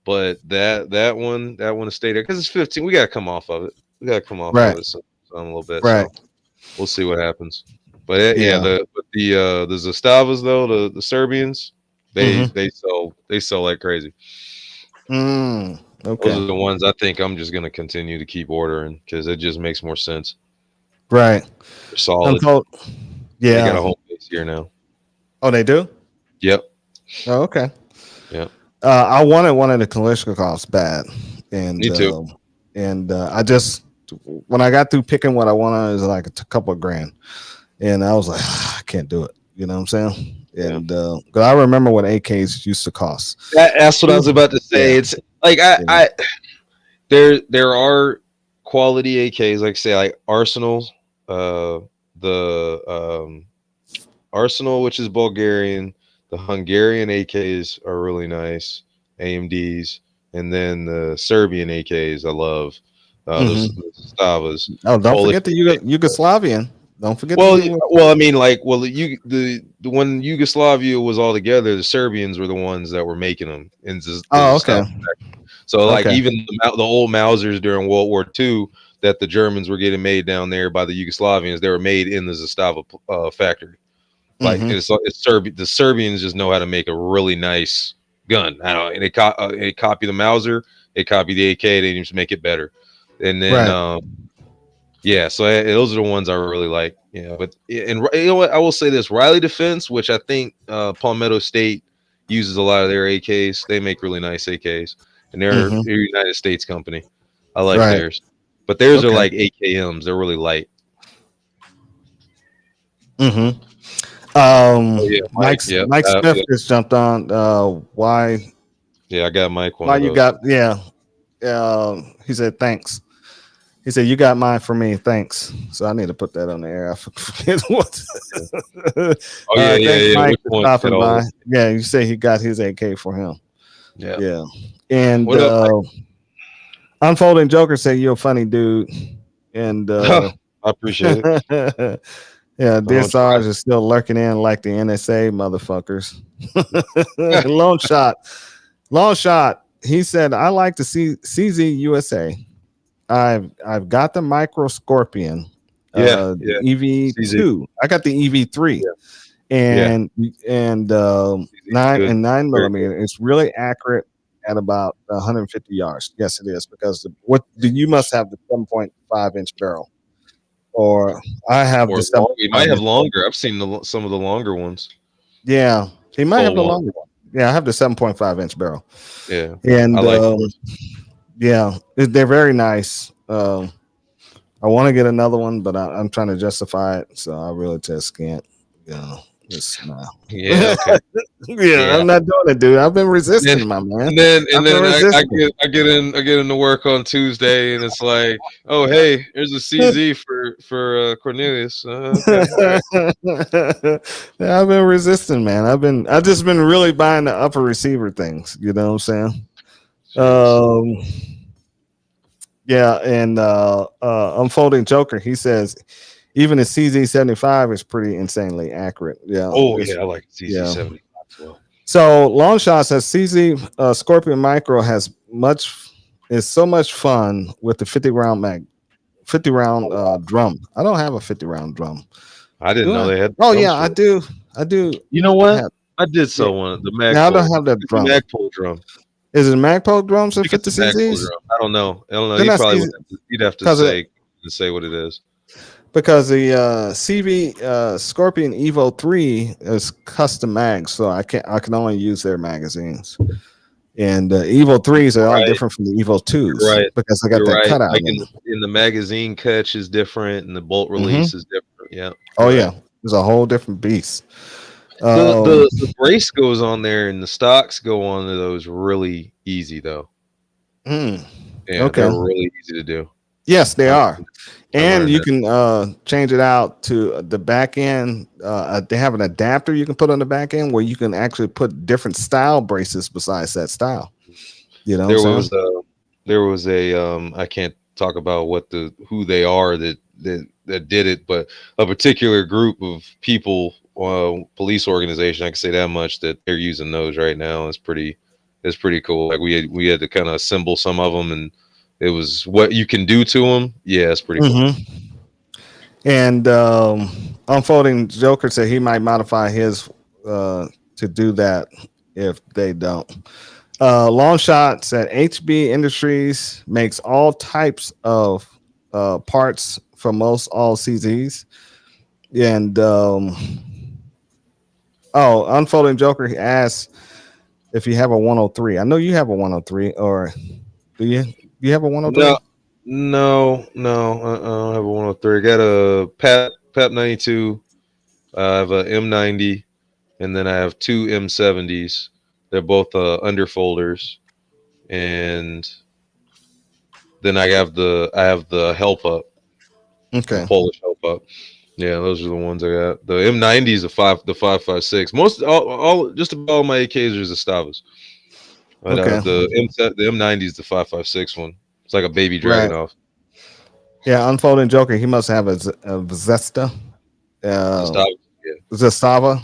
but that one to stay there because it's 15. We gotta come off of it. We gotta come off of it some a little bit. Right. So we'll see what happens. But the Zastavas though the Serbians. They sell like crazy. Okay. Those are the ones I think I'm just gonna continue to keep ordering because it just makes more sense. Right. They're solid. Unfold. They got a Yeah. home base here now. Oh, they do. Yep. Oh, okay. Yeah. I wanted one of the Kalashnikovs bad, and Me too. I just when I got through picking what I wanted, it was like a couple of grand, and I was like, I can't do it. You know what I'm saying? And because I remember what AKs used to cost. That's what I was about to say. Yeah. It's like I there are quality AKs, like say like Arsenal, the Arsenal, which is Bulgarian. The Hungarian AKs are really nice, AMDs, and then the Serbian AKs I love. Those Stavas. Oh, don't Polish forget the Yugoslavian. Don't forget. Well, the well, I mean, like, well, the when Yugoslavia was all together, the Serbians were the ones that were making them. In the Oh, okay. Stava. So, like, Okay. even the old Mausers during World War II that the Germans were getting made down there by the Yugoslavians, they were made in the Zastava factory. Like, Mhm. it's the Serbians just know how to make a really nice gun. I don't know, and they copy the Mauser, they copy the AK, they just make it better. And then, Right. yeah, so those are the ones I really like. Yeah, but and you know what? I will say this: Riley Defense, which I think Palmetto State uses a lot of their AKs. They make really nice AKs, and they're Mhm. a United States company. I like Right. theirs, but theirs are Okay. like AKMs. They're really light. Mm-hmm. Oh yeah, Mike Mike. Yeah, Mike Smith just jumped on. Why yeah. I got Mike one why of you those. got he said thanks. He said you got mine for me. Thanks. So I need to put that on the air. I forget what. Oh yeah, yeah, Thanks, yeah. Mike, Which for one? stopping by. Yeah, you say he got his AK for him. Yeah. Yeah. And What up, Unfolding Joker said you're a funny dude. And I appreciate it. yeah, dear Don't try. Sarge is still lurking in like the NSA motherfuckers. Long shot. He said, I like to see CZ USA. I've got the Micro Scorpion, Yeah, the yeah. EV2. I got the EV3, Yeah. and good. 9 Very millimeter. It's really accurate at about 150 yards. Yes, it is because you must have the 7.5-inch barrel, or I have Or the long, we might have 7.5-inch. longer. I've seen some of the longer ones. Yeah, he might have Full the one. longer one. Yeah, I have the 7.5-inch barrel, Yeah, and I like yeah, they're very nice. I want to get another one, but I'm trying to justify it, so I really just can't. You know, just nah. Yeah, okay. Yeah, I'm not doing it, dude. I've been resisting, my man. And then I've been I resisting. get into work on Tuesday, and it's like, oh hey, there's a CZ for Cornelius. Okay, all right. Yeah, I've been resisting, man. I've just been really buying the upper receiver things. You know what I'm saying? Jeez. Yeah, and Unfolding Joker, he says even the CZ75 is pretty insanely accurate. Yeah. Oh yeah, I like CZ75 as well. So Long Shot says CZ Scorpion Micro is so much fun with the 50 round drum. I don't have a 50 round drum. I didn't know they had. Oh yeah, I do. I do. You know what? have- I did sell one. The Magpul. Now I don't have that It's a drum. Magpul drum. Is it Magpul drums or I think 50 it's a Magpul CZs? drum. I don't know. They're You not probably CZ you'd have to 'cause it- say what it is. Because the CV Scorpion Evo 3 is custom mags, so I can only use their magazines. And Evo 3s are all Right. different from the Evo 2s, Right. because I got You're that right. cutout Like in them. in the magazine catch is different, and the bolt release is different. Yeah. Oh You're yeah, right. there's a whole different beast. The brace goes on there, and the stocks go on to those really easy though. Hmm. Yeah, Okay. they're really easy to do. Yes, they are. And learned you that. can change it out to the back end. They have an adapter you can put on the back end where you can actually put different style braces besides that style. You know, There was a I can't talk about who they are that did it, but a particular group of people, police organization, I can say that much, that they're using those right now. It's pretty cool. Like we had to kind of assemble some of them, and it was what you can do to them. Yeah, it's pretty cool. And Unfolding Joker said he might modify his to do that if they don't. Long Shot said HB Industries makes all types of parts for most all CZs. And Unfolding Joker, he asks if you have a 103. I know you have a 103, or do you? You have a 103? No. I don't have a 103. I got a Pap 92. I have a M90, and then I have two M70s. They're both underfolders, and then I have the help up, the Okay. Polish help up. Yeah, those are the ones I got. The M90 is the 5.56. Most all just about all my AKs are Zastavas. But Okay. the M90 is the 5.56 one. It's like a baby Right. Dragunov. Yeah, Unfolding Joker, he must have a Zesta, uh, Zastavas. Yeah. Zastava,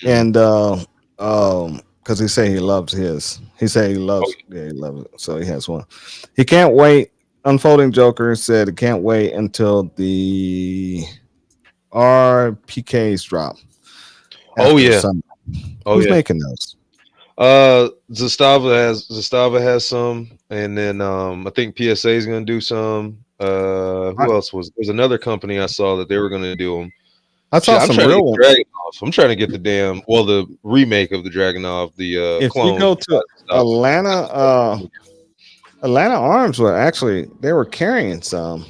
and because he say he loves his. He say he loves. Yeah, he loves it. So he has one. He can't wait. Unfolding Joker said he can't wait until the RPKs drop. Oh after yeah. summer. Oh Who's yeah. making those? Zastava has some, and then I think PSA is gonna do some. Who else was? There's another company I saw that they were gonna do them. I saw I'm some trying to real get ones. Dragunov. I'm trying to get the remake of the Dragunov, the If you clone. go to Atlanta Arms were actually they were carrying some.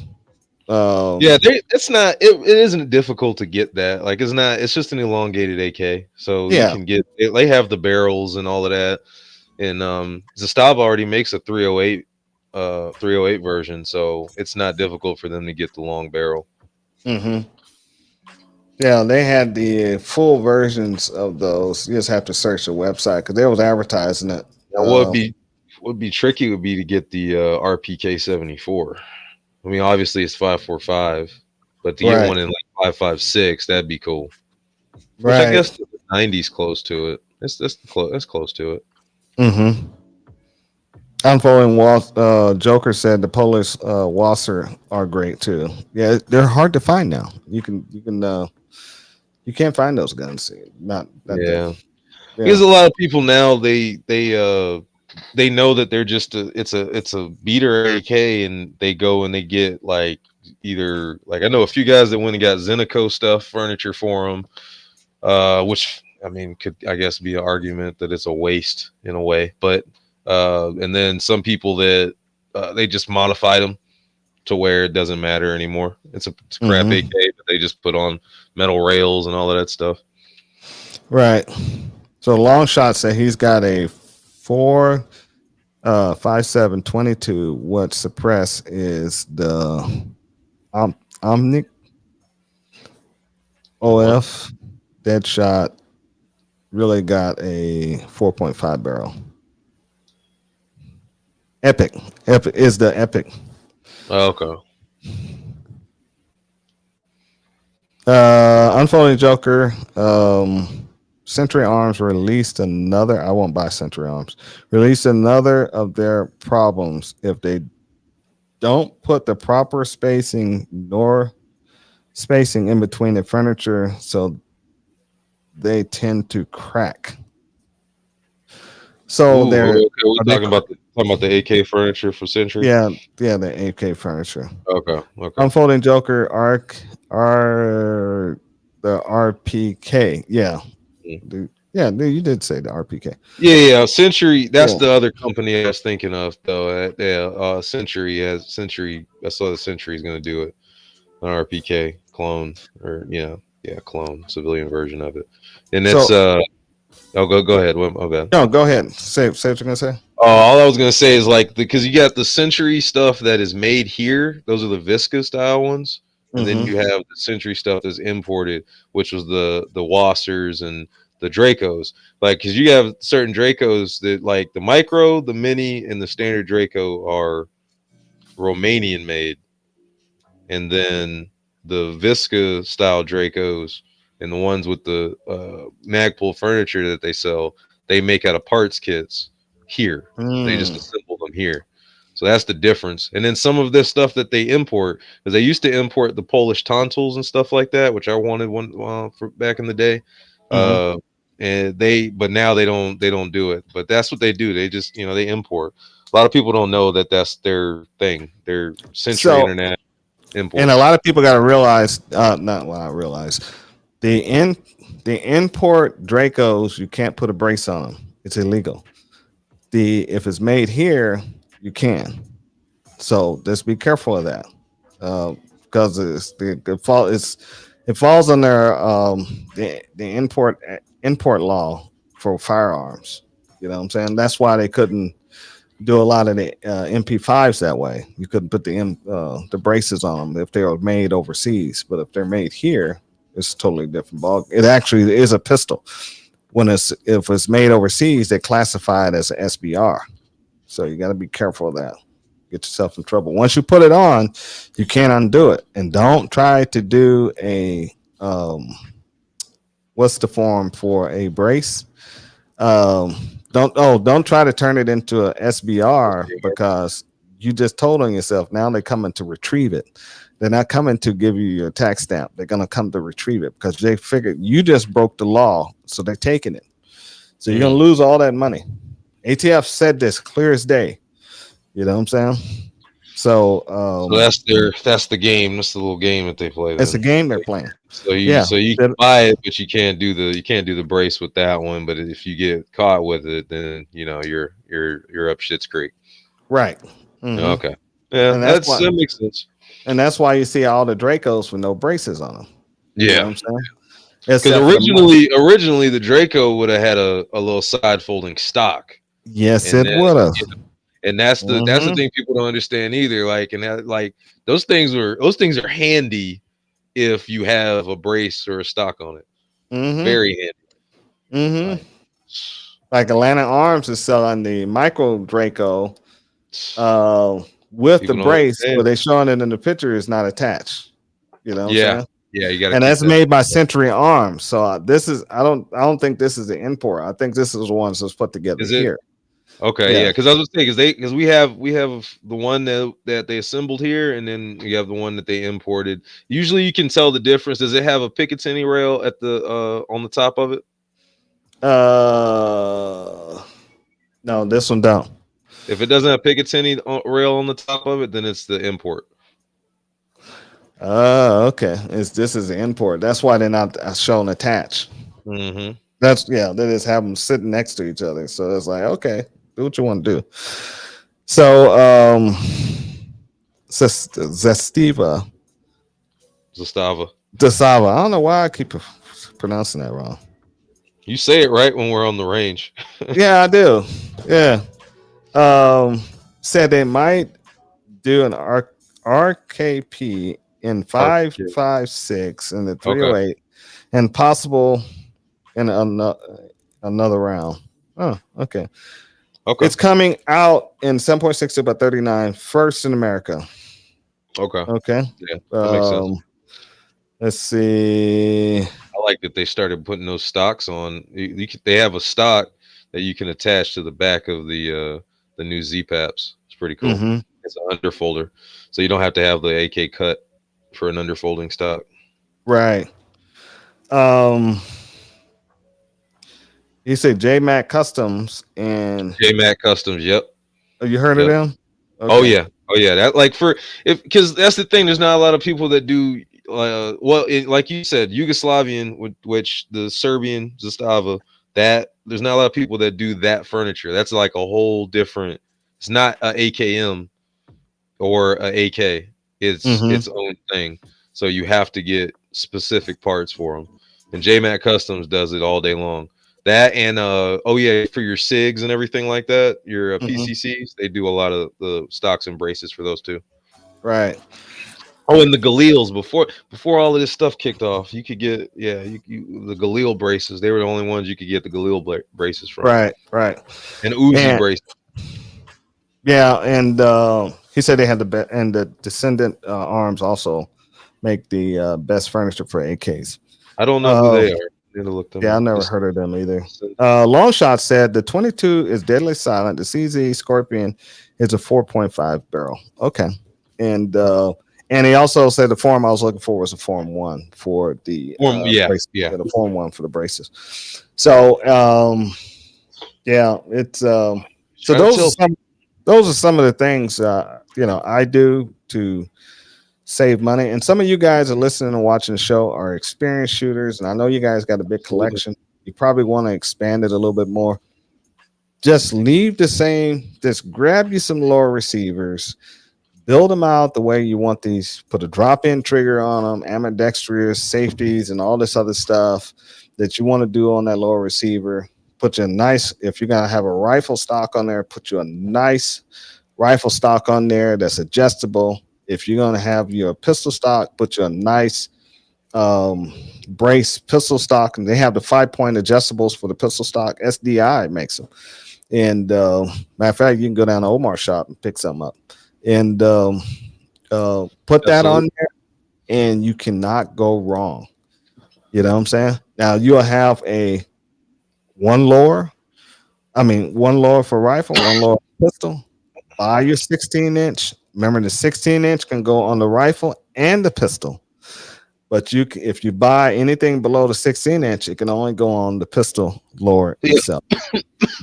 Yeah, it's not. It isn't difficult to get that. Like, it's not. It's just an elongated AK, so you Yeah. can get it. They have the barrels and all of that, and Zastava already makes a 308 version, so it's not difficult for them to get the long barrel. Mm-hmm. Yeah, they had the full versions of those. You just have to search the website because they was advertising it. Now, would be tricky would be to get the RPK 74. I mean, obviously it's 545, but to get Right. one in like 556, that'd be cool. Which I Right. guess the 90's close to it. That's close to it. Mm-hmm. Unfolding Joker said the Polish Wasser are great too. Yeah, they're hard to find now. You can't find those guns. Not that Yeah. yeah. Because a lot of people now they know that they're just it's a beater AK, and they go and they get like either like I know a few guys that went and got Zenico stuff furniture for them, which I mean could I guess be an argument that it's a waste in a way, but and then some people that they just modified them to where it doesn't matter anymore. It's a crap AK, but they just put on metal rails and all of that stuff. Right. So long shot said he's got a 4.57 What suppress is the Omnic OF Deadshot. Really got a 4.5 barrel. Epic is the Epic. Okay. Unfolding Joker. Century Arms released another. I won't buy Century Arms. Released another of their problems if they don't put the proper spacing nor spacing in between the furniture, so they tend to crack. So We're talking about the AK furniture for Century. Yeah, the AK furniture. Okay. Unfolding Joker the RPK. Yeah. Mm. You did say the RPK. Yeah. Century. That's the other company I was thinking of, though. Century. I saw the Century is going to do it. An RPK clone, or clone civilian version of it, and it's go ahead. Okay. No, go ahead. Say what you're gonna say. Oh, all I was gonna say is like because you got the Century stuff that is made here; those are the Visca style ones, and then you have the Century stuff that's imported, which was the Wassers and the Dracos. Like, because you have certain Dracos that, like the Micro, the Mini, and the standard Draco are Romanian made, and then the Visca style Dracos and the ones with the Magpul furniture that they sell, they make out of parts kits here. They just assemble them here. So that's the difference. And then some of this stuff that they import, because they used to import the Polish tonsils and stuff like that, which I wanted one for back in the day. But now they don't do it. But that's what they do. They just they import. A lot of people don't know that that's their thing. They're Century International. import. And a lot of people got to realize, I realize the import Dracos, you can't put a brace on them. It's illegal. If it's made here, you can. So just be careful of that, because it falls under the import law for firearms. You know what I'm saying? That's why they couldn't do a lot of the MP5s that way. You couldn't put the braces on them if they were made overseas, but if they're made here, it's totally different ball. It actually is a pistol. If it's made overseas, they classify it as an SBR. So you got to be careful of that. Get yourself in trouble. Once you put it on, you can't undo it. And don't try to do a what's the form for a brace? Don't try to turn it into a SBR, because you just told on yourself. Now they're coming to retrieve it. They're not coming to give you your tax stamp. They're going to come to retrieve it because they figured you just broke the law. So they're taking it. So you're going to lose all that money. ATF said this clear as day. You know what I'm saying? So that's the game. That's the little game that they play. It's a game they're playing. So you can buy it, but you can't do the brace with that one. But if you get caught with it, then you're up shit's creek. Right. Mm-hmm. Okay. Yeah, that makes sense. And that's why you see all the Dracos with no braces on them. Yeah. You know what I'm saying? Because originally the Draco would have had a little side folding stock. Yes, it would have. And that's the thing people don't understand either. Those things are handy if you have a brace or a stock on it. Mm-hmm. Very handy. Mm-hmm. Like Atlanta Arms is selling the Micro Draco with the brace, but they're showing it in the picture is not attached. You know what I'm saying? Yeah, you got. And that's made by Century Arms. So I don't think this is the import. I think this is the one that's put together here. Okay, yeah, because I was saying because we have the one that they assembled here, and then you have the one that they imported. Usually, you can tell the difference. Does it have a Picatinny rail at the on the top of it? No, this one don't. If it doesn't have Picatinny rail on the top of it, then it's the import. Okay. This is the import. That's why they're not shown attached. Mm-hmm. They just have them sitting next to each other. So it's like, okay, do what you want to do. So Zastava. I don't know why I keep pronouncing that wrong. You say it right when we're on the range. Yeah, I do. Yeah. Said they might do an RKP in 5.56 and the 308 and possible in another round. Oh, okay. It's coming out in 7.6 to about 39, first in America. Okay. Yeah, that makes sense. Let's see. I like that they started putting those stocks on. They have a stock that you can attach to the back of the new Z-Paps. It's pretty cool. Mm-hmm. It's an underfolder, so you don't have to have the AK cut for an underfolding stock. Right. You say JMac Customs and JMac Customs. Yep. Oh, you heard of them? Okay. Oh yeah. That because that's the thing. There's not a lot of people that do. Like you said, Yugoslavian, which the Serbian Zastava. That there's not a lot of people that do that furniture. That's like a whole different. It's not a AKM or a AK. It's its own thing. So you have to get specific parts for them. And JMac Customs does it all day long. That and for your SIGs and everything like that, your PCCs, they do a lot of the stocks and braces for those too. Right. Oh, and the Galils before all of this stuff kicked off, you could get the Galil braces. They were the only ones you could get the Galil braces from. Right. And Uzi braces. Yeah, and he said they had the Descendant Arms also make the best furniture for AKs. I don't know who they are. I never heard of them either. Longshot said the 22 is deadly silent. The CZ Scorpion is a 4.5 barrel. Okay, and he also said the form I was looking for was a Form 1 for the the Form 1 for the braces. So it's so those are some of the things I do to save money. And some of you guys are listening and watching the show are experienced shooters, and I know you guys got a big Absolutely. collection. You probably want to expand it a little bit more. Just leave the same. Just grab you some lower receivers, build them out the way you want these. Put a drop-in trigger on them, ambidextrous safeties, and all this other stuff that you want to do on that lower receiver. Put you a nice. If you're gonna have a rifle stock on there, put you a nice rifle stock on there that's adjustable. If you're gonna have your pistol stock, put you a nice brace pistol stock, and they have the 5-point adjustables for the pistol stock. SDI makes them. And matter of fact, you can go down to Omar shop and pick some up. And put that on there, and you cannot go wrong. You know what I'm saying? Now you'll have one lower for rifle, one lower pistol. Buy your 16-inch. Remember, the 16-inch can go on the rifle and the pistol. But if you buy anything below the 16-inch, it can only go on the pistol lower itself. You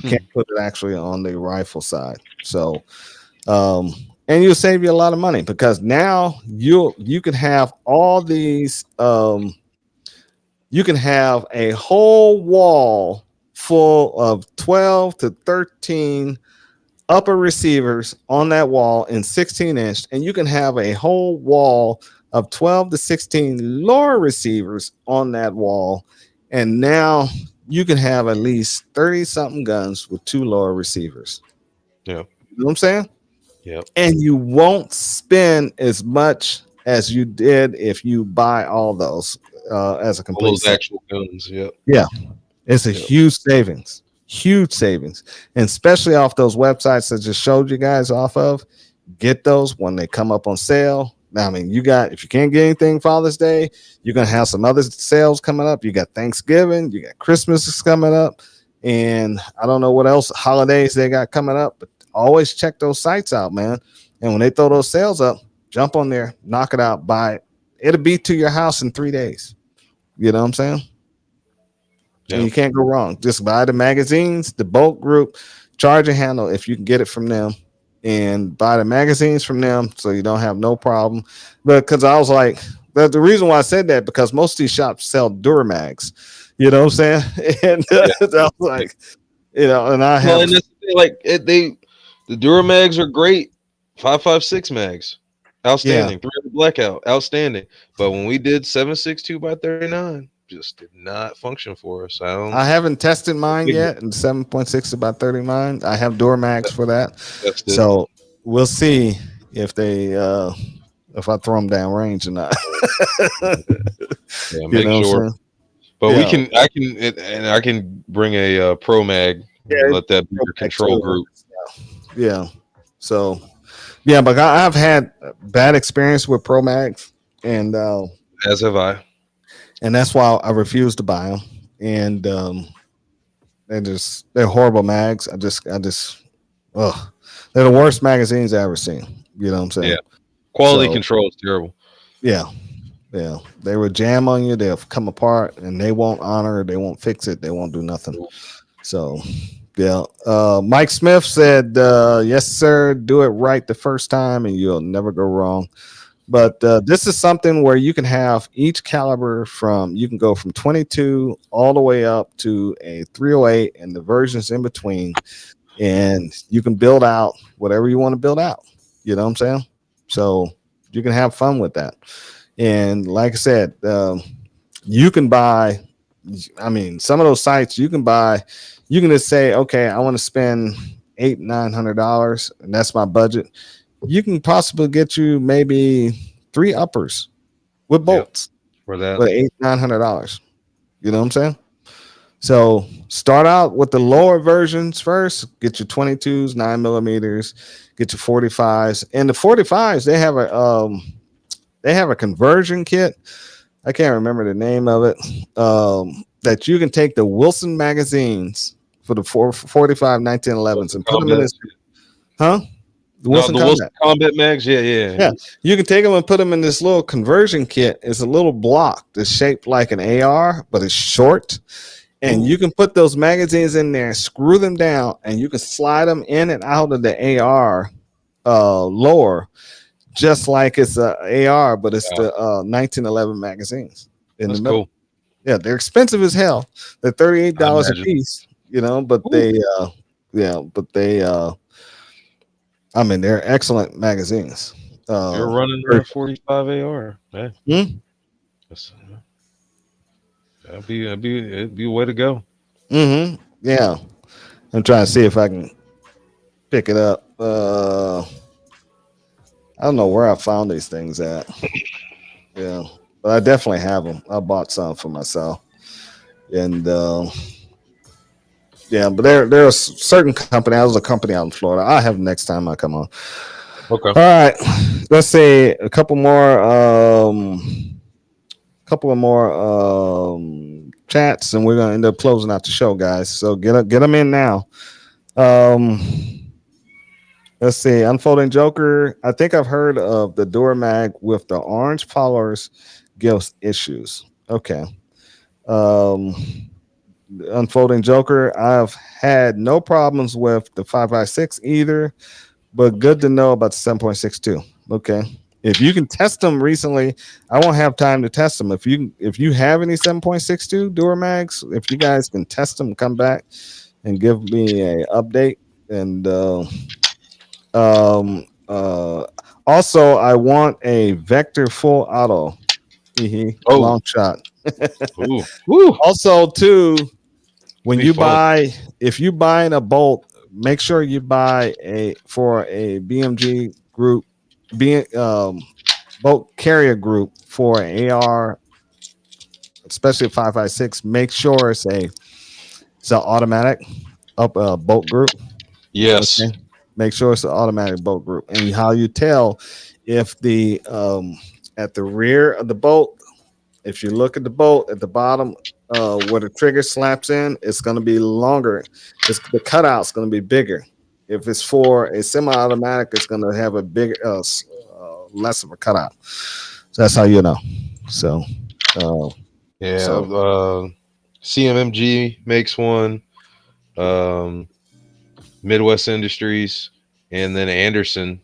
can't put it actually on the rifle side. So, and you'll save you a lot of money, because now you can have all these. You can have a whole wall full of 12 to 13 upper receivers on that wall in 16-inch, and you can have a whole wall of 12 to 16 lower receivers on that wall, and now you can have at least 30 something guns with 2 lower receivers. Yeah. You know what I'm saying? Yeah. And you won't spend as much as you did if you buy all those as a complete All those set. actual guns. Yeah. Yeah. It's a huge savings, and especially off those websites I just showed you guys off of. Get those when they come up on sale. Now, I mean, if you can't get anything Father's Day, you're gonna have some other sales coming up. You got Thanksgiving, you got Christmas is coming up, and I don't know what else holidays they got coming up, but always check those sites out, man. And when they throw those sales up, jump on there, knock it out, buy it. It'll be to your house in 3 days. You know what I'm saying? Yeah. And you can't go wrong. Just buy the magazines, the Bolt Group, Charger Handle, if you can get it from them, and buy the magazines from them, so you don't have no problem. But because I was like, the reason why I said that, because most of these shops sell Duramags. You know what I'm saying? And I was like, and I have. Well, and that's the thing, like the Duramags are great. 5.56 mags, outstanding. 300 blackout, outstanding. But when we did 7.62 by 39, just did not function for us. I haven't tested mine yet, and 7.6 about 39. I have Duramax for that. So we'll see if they if I throw them down range or not. Yeah, make sure. But I can bring a Pro Mag. Yeah, let that be your control group. Yeah. So yeah, but I've had bad experience with Pro Mags, and as have I. And that's why I refuse to buy them. And they're horrible mags. They're the worst magazines I ever seen. You know what I'm saying? Yeah. Quality control is terrible. Yeah. Yeah. They will jam on you. They'll come apart, and they won't honor. They won't fix it. They won't do nothing. So yeah. Mike Smith said, yes, sir. Do it right the first time, and you'll never go wrong. But this is something where you can have each caliber you can go from 22 all the way up to a 308 and the versions in between. And you can build out whatever you want to build out. You know what I'm saying? So you can have fun with that. And like I said, you can buy, some of those sites you can just say, okay, I want to spend $800-900, and that's my budget. You can possibly get you maybe 3 uppers with bolts for that $800-900. You know what I'm saying? So start out with the lower versions first. Get your 22s, 9mm, get your 45s, and the 45s they have a conversion kit. I can't remember the name of it. That you can take the Wilson magazines for the 45 1911s and put them in this. The Wilson Combat mags, yeah. You can take them and put them in this little conversion kit. It's a little block that's shaped like an AR, but it's short. And you can put those magazines in there, screw them down, and you can slide them in and out of the AR lower. just like it's a AR, but it's Yeah. the 1911 magazines in That's the middle. cool. Yeah, they're expensive as hell. They're $38 a imagine. piece, but Ooh. I mean, they're excellent magazines. You're running very- 45 AR. Hey, Hmm? that's, it'd be a way to go. Yeah, I'm trying to see if I can pick it up. I don't know where I found these things at. Yeah, but I definitely have them. I bought some for myself, and yeah, but there are certain company. I was a company out in Florida. I have next time I come on. Okay. All right, let's say a couple more chats, and we're gonna end up closing out the show, guys. So get them in now. Let's see, Unfolding Joker. I think I've heard of the Durmag with the orange followers gives issues. Okay. Um, Unfolding Joker. I've had no problems with the 5.56 either, but good to know about the 7.62. Okay. If you can test them recently, I won't have time to test them. If you have any 7.62 Duramags, if you guys can test them, come back and give me a update. And also I want a Vector full auto. Oh. Long shot. Ooh. Woo. Also, too, when Be you fun. buy, if you buying a bolt, make sure you buy for a BMG group, bolt carrier group for an AR, especially 5.56. Make sure it's an automatic up bolt group. Yes. Okay? Make sure it's an automatic bolt group. And how you tell if the at the rear of the bolt, if you look at the bolt at the bottom, where the trigger slaps in, it's going to be longer. The cutout's going to be bigger. If it's for a semi-automatic, it's going to have a bigger, less of a cutout. So that's how you know. So, Yeah. So- CMMG makes one. Midwest Industries, and then Anderson.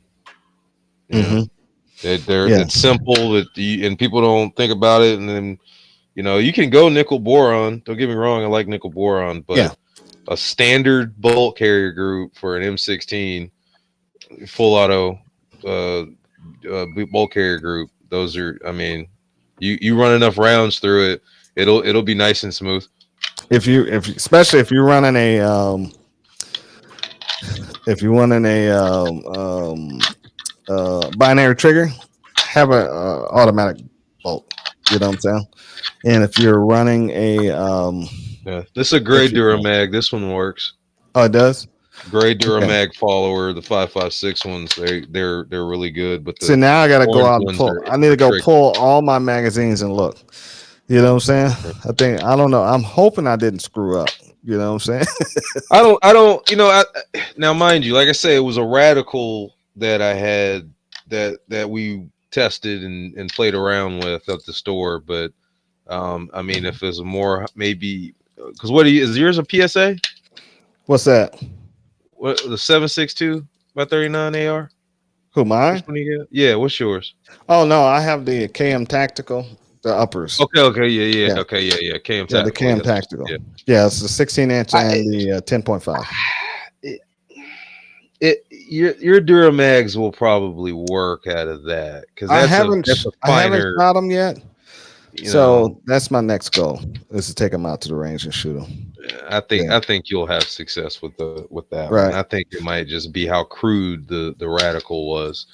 You know, Yeah. it's simple and people don't think about it. And then you can go nickel boron. Don't get me wrong, I like nickel boron, but Yeah. a standard bolt carrier group for an M16 full auto bolt carrier group. Those are, I mean, you run enough rounds through it, it'll be nice and smooth. Especially if you're running a binary trigger, have a automatic bolt. You know what I'm saying? And if you're running a Yeah, this is a gray If you- Duramag. This one works. oh, it does. Gray Duramag follower, the 5.56 ones, they're really good. But So now I got to go orange out and ones pull. are I need to go tricky. pull all my magazines and look. You know what I'm saying? I don't know. I'm hoping I didn't screw up. You know what I'm saying? I don't. Now, mind you, like I say, it was a radical that I had that we tested and played around with at the store. But I mean, if there's more, maybe because is yours a PSA? What's that? What the 7.62 by 39 AR? Who, mine? Which one you get? Yeah, what's yours? Oh no, I have the KM Tactical, the uppers. Okay, yeah. Yeah. Okay, yeah. KM Yeah, the Tactical, KM yes. Tactical. Yeah. Yeah, it's the 16-inch and the 10.5. Your Duramags will probably work out of that because I that's haven't a finer. shot them yet. You So know, that's my next goal is to take them out to the range and shoot them. I think you'll have success with that Right. one. I think it might just be how crude the radical was.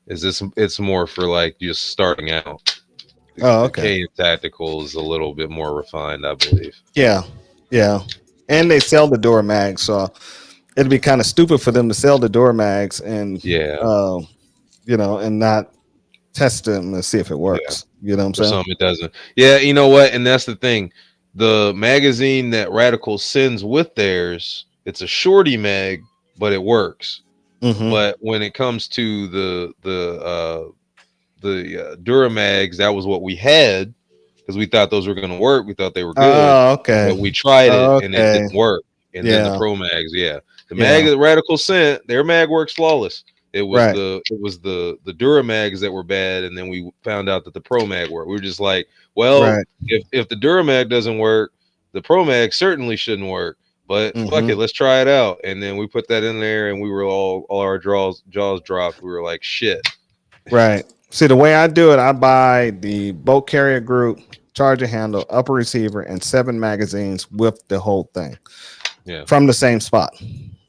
It's more for like just starting out. Oh, The okay. KM Tactical is a little bit more refined, I believe. Yeah. And they sell the door mags, so it'd be kind of stupid for them to sell the door mags and Yeah. and not test them and see if it works. You know what For I'm saying? some, it doesn't. Yeah, you know what? And that's the thing. The magazine that Radical sends with theirs, it's a shorty mag, but it works. Mhm. But when it comes to the Duramags, that was what we had because we thought those were going to work. We thought they were good. Oh, okay. But we tried it and it Okay. didn't work. And then Yeah. the Pro Mags, the Yeah. mag that Radical sent, their mag works flawless. It was Right. the Duramags that were bad, and then we found out that the Pro Mag worked. We were just like, well, Right. if the Duramag doesn't work, the Pro Mag certainly shouldn't work. But fuck Mhm. it, let's try it out. And then we put that in there, and we were all our jaws dropped. We were like, shit. Right. See, the way I do it, I buy the boat carrier group, charger handle, upper receiver, and 7 magazines with the whole thing. Yeah. From the same spot.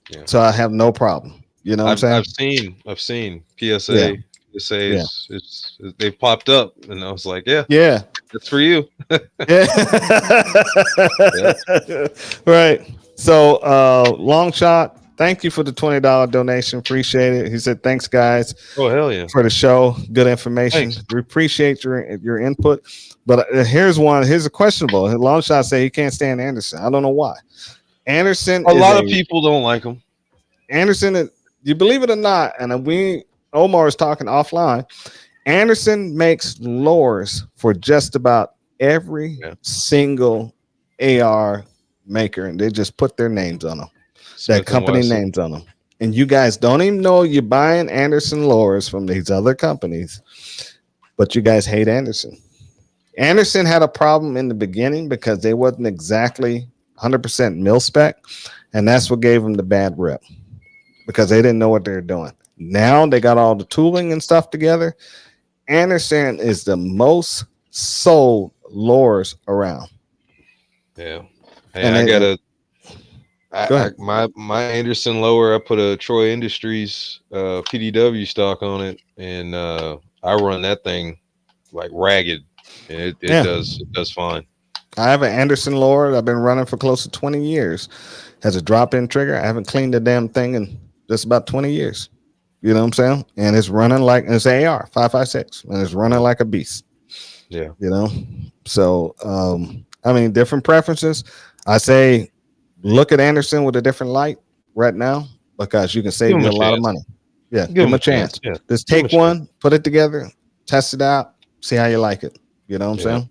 Yeah. So I have no problem. You know what I'm saying? I've seen PSA. Yeah. PSA Yeah. it's they popped up, and I was like, yeah, Yeah. that's for you. Yeah. Right. So long shot. Thank you for the $20 donation. Appreciate it. He said, thanks, guys, Oh hell yeah. for the show. Good information. Thanks. We appreciate your input. But here's a questionable. Long shot say he can't stand Anderson. I don't know why. Anderson A is lot of people don't like him. Anderson is, you believe it or not, and Omar is talking offline. Anderson makes lures for just about every single AR maker, and they just put their names on them. That company names on them. And you guys don't even know you're buying Anderson lures from these other companies, but you guys hate Anderson. Anderson had a problem in the beginning because they wasn't exactly 100% mil spec, and that's what gave them the bad rep because they didn't know what they were doing. Now they got all the tooling and stuff together. Anderson is the most sold lures around. Yeah. Hey, And I it- got a Go ahead. my Anderson lower. I put a Troy Industries PDW stock on it, and I run that thing like ragged, and it Yeah. does fine. I have an Anderson lure I've been running for close to 20 years. Has a drop-in trigger. I haven't cleaned the damn thing in just about 20 years. You know what I'm saying? And it's running like it's AR 5.56, and it's running like a beast. Yeah. You know. So I mean, different preferences. I say look at Anderson with a different light right now because you can save Give him you a a lot of chance. money. Yeah, give him a chance. Yeah. Just Give him take a one, put it together, test it out, see how you like it. You know what I'm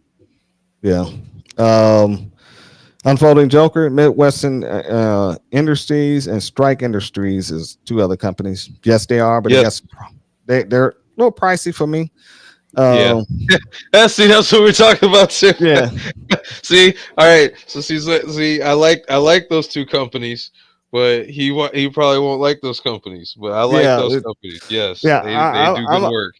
Yeah. saying? Yeah. Unfolding Joker, Midwestern Industries, and Strike Industries is 2 other companies. Yes, they are, but Yes. they're a little pricey for me. Yeah. That's what we're talking about too. Yeah. See, all right. So see, I like those 2 companies, but he probably won't like those companies. But I like Yeah, those companies. Yes, yeah, they do good work.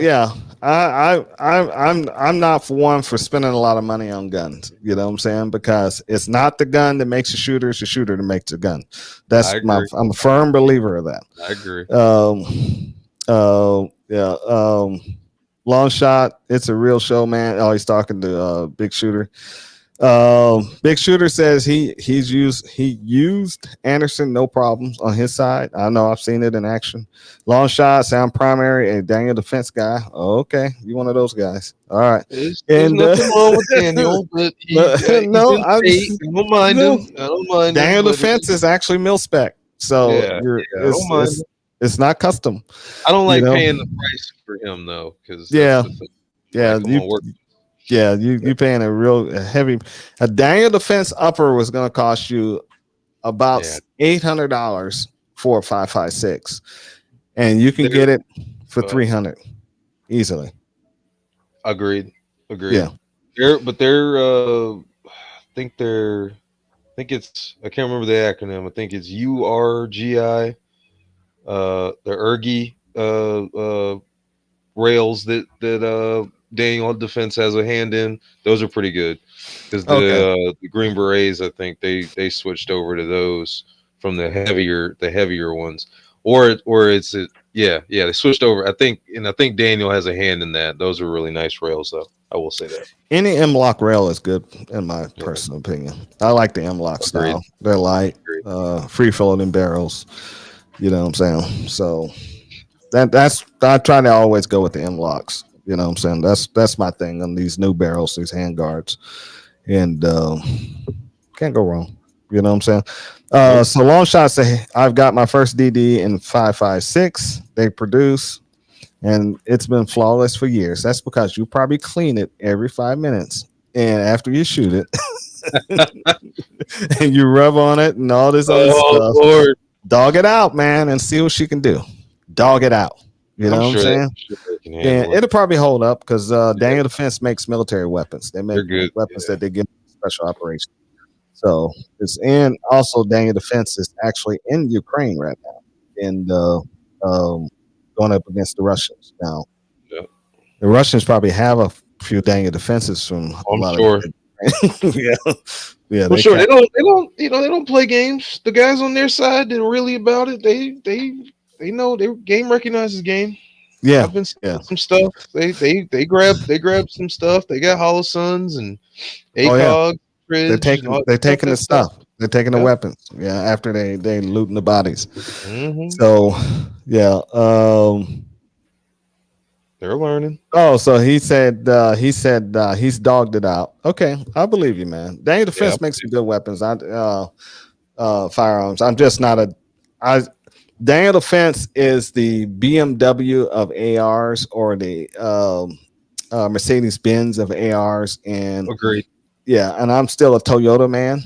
Yeah, I'm not for one for spending a lot of money on guns. You know what I'm saying? Because it's not the gun that makes a shooter; it's the shooter that makes the gun. I agree. I'm a firm believer of that. I agree. Yeah. Long shot. It's a real show, man. Oh, he's talking to Big Shooter. Big Shooter says he used Anderson no problems on his side. I know I've seen it in action. Long shot, sound primary, and Daniel defense guy. Oh, okay, you one of those guys. All right. There's And, nothing wrong with Daniel, but No, I don't mind no. him. I don't mind Daniel him. but defense is actually mil spec, so Yeah, I don't mind him. it's not custom. I don't like you know? paying the price for him though, because Yeah. yeah, Yeah, you paying a heavy. A Daniel defense upper was going to cost you about $800 for a 5.56, and you can get it for $300 easily. Agreed. Yeah. I think it's I can't remember the acronym. I think it's URGI. The Ergi rails that Daniel Defense has a hand in. Those are pretty good because the Green Berets, I think they switched over to those from the heavier ones, or it's they switched over. I think Daniel has a hand in that. Those are really nice rails though. I will say that Any M-Lock rail is good in my personal opinion. I like the M-Lock style. They're light, free floating barrels. You know what I'm saying? So that's I try to always go with the M-Locks. You know what I'm saying? That's my thing on these new barrels, these hand guards, and can't go wrong. You know what I'm saying? So long shot say I've got my first DD in 5.56. They produce, and it's been flawless for years. That's because you probably clean it every 5 minutes, and after you shoot it, and you rub on it and all this other stuff. Lord. Dog it out, man, and see what she can do. dog it out. You know I'm what sure I'm they, saying? I'm sure they can And handle it. it'll probably hold up because Daniel Defense makes military weapons. They make They're good. weapons that they give special operations. So it's and also Daniel Defense is actually in Ukraine right now and going up against the Russians. Now Yeah. the Russians probably have a few Daniel Defenses from a I'm lot sure. of yeah. I'm sure they don't you know they don't play games. The guys on their side, they're really about it. They know their game recognizes game. yeah. I've been seeing Yeah. some stuff. They grab some stuff. They got Hollow Suns and Oh, yeah. ACOG, Fridge, and all They're that taking the good stuff. stuff. They're taking the Yeah. weapons. Yeah, after they looting the bodies. Mhm. So yeah. They're learning. Oh, so he said he's dogged it out. Okay, I believe you, man. Daniel Defense makes some good weapons. Firearms. I'm just not a I Daniel Defense is the BMW of ARs or the Mercedes Benz of ARs, and Agreed. yeah, and I'm still a Toyota man.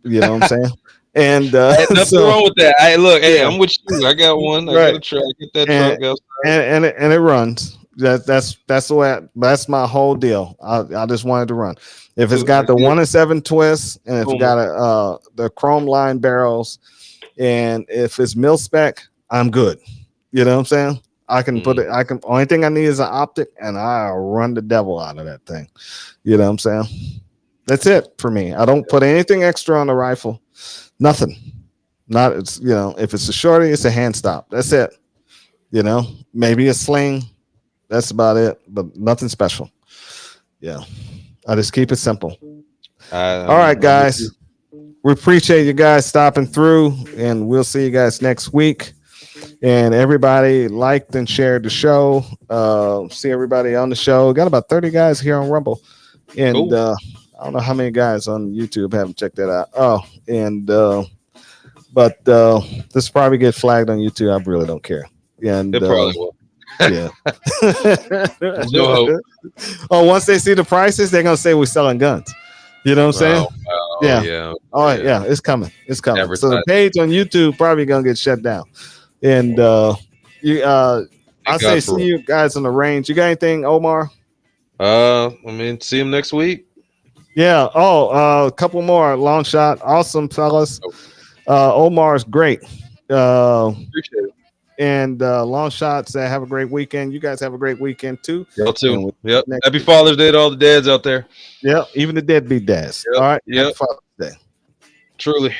You know what I'm saying? And Hey, nothing wrong with that. Hey, look, hey, Yeah. I'm with you. I got one. I Right. got a truck. Get that And- truck outside. and it runs. That's the way. That's my whole deal. I just wanted to run. If it's got the 1-7 twist, and if it got the chrome line barrels, and if it's mil spec, I'm good. You know what I'm saying? I can put it. I can. Only thing I need is an optic, and I'll run the devil out of that thing. You know what I'm saying? That's it for me. I don't put anything extra on the rifle. Nothing. Not it's if it's a shorty, it's a hand stop. That's it. Maybe a sling. That's about it, but nothing special. Yeah, I just keep it simple. All right, guys. We appreciate you guys stopping through, and we'll see you guys next week. And everybody liked and shared the show. See everybody on the show. Got about 30 guys here on Rumble, and Cool. I don't know how many guys on YouTube haven't checked that out. Oh, and but this probably get flagged on YouTube. I really don't care. And It probably will. yeah. There's no hope. Oh, once they see the prices, they're gonna say we're selling guns. You know what I'm saying? Yeah. Yeah. Oh yeah, it's coming. It's coming. So the Advertising. page on YouTube probably gonna get shut down. And I Thank say God for see you guys on the range. You got anything, Omar? See him next week. Yeah. Oh, a couple more long shot. Awesome, fellas. Omar's great. Appreciate it. And long shots. Have a great weekend. You guys have a great weekend too. Y'all too. And Yep. next Happy Father's Day to all the dads out there. Yeah, even the deadbeat dads. Yep, All right. yep. Happy Father's Day. Truly.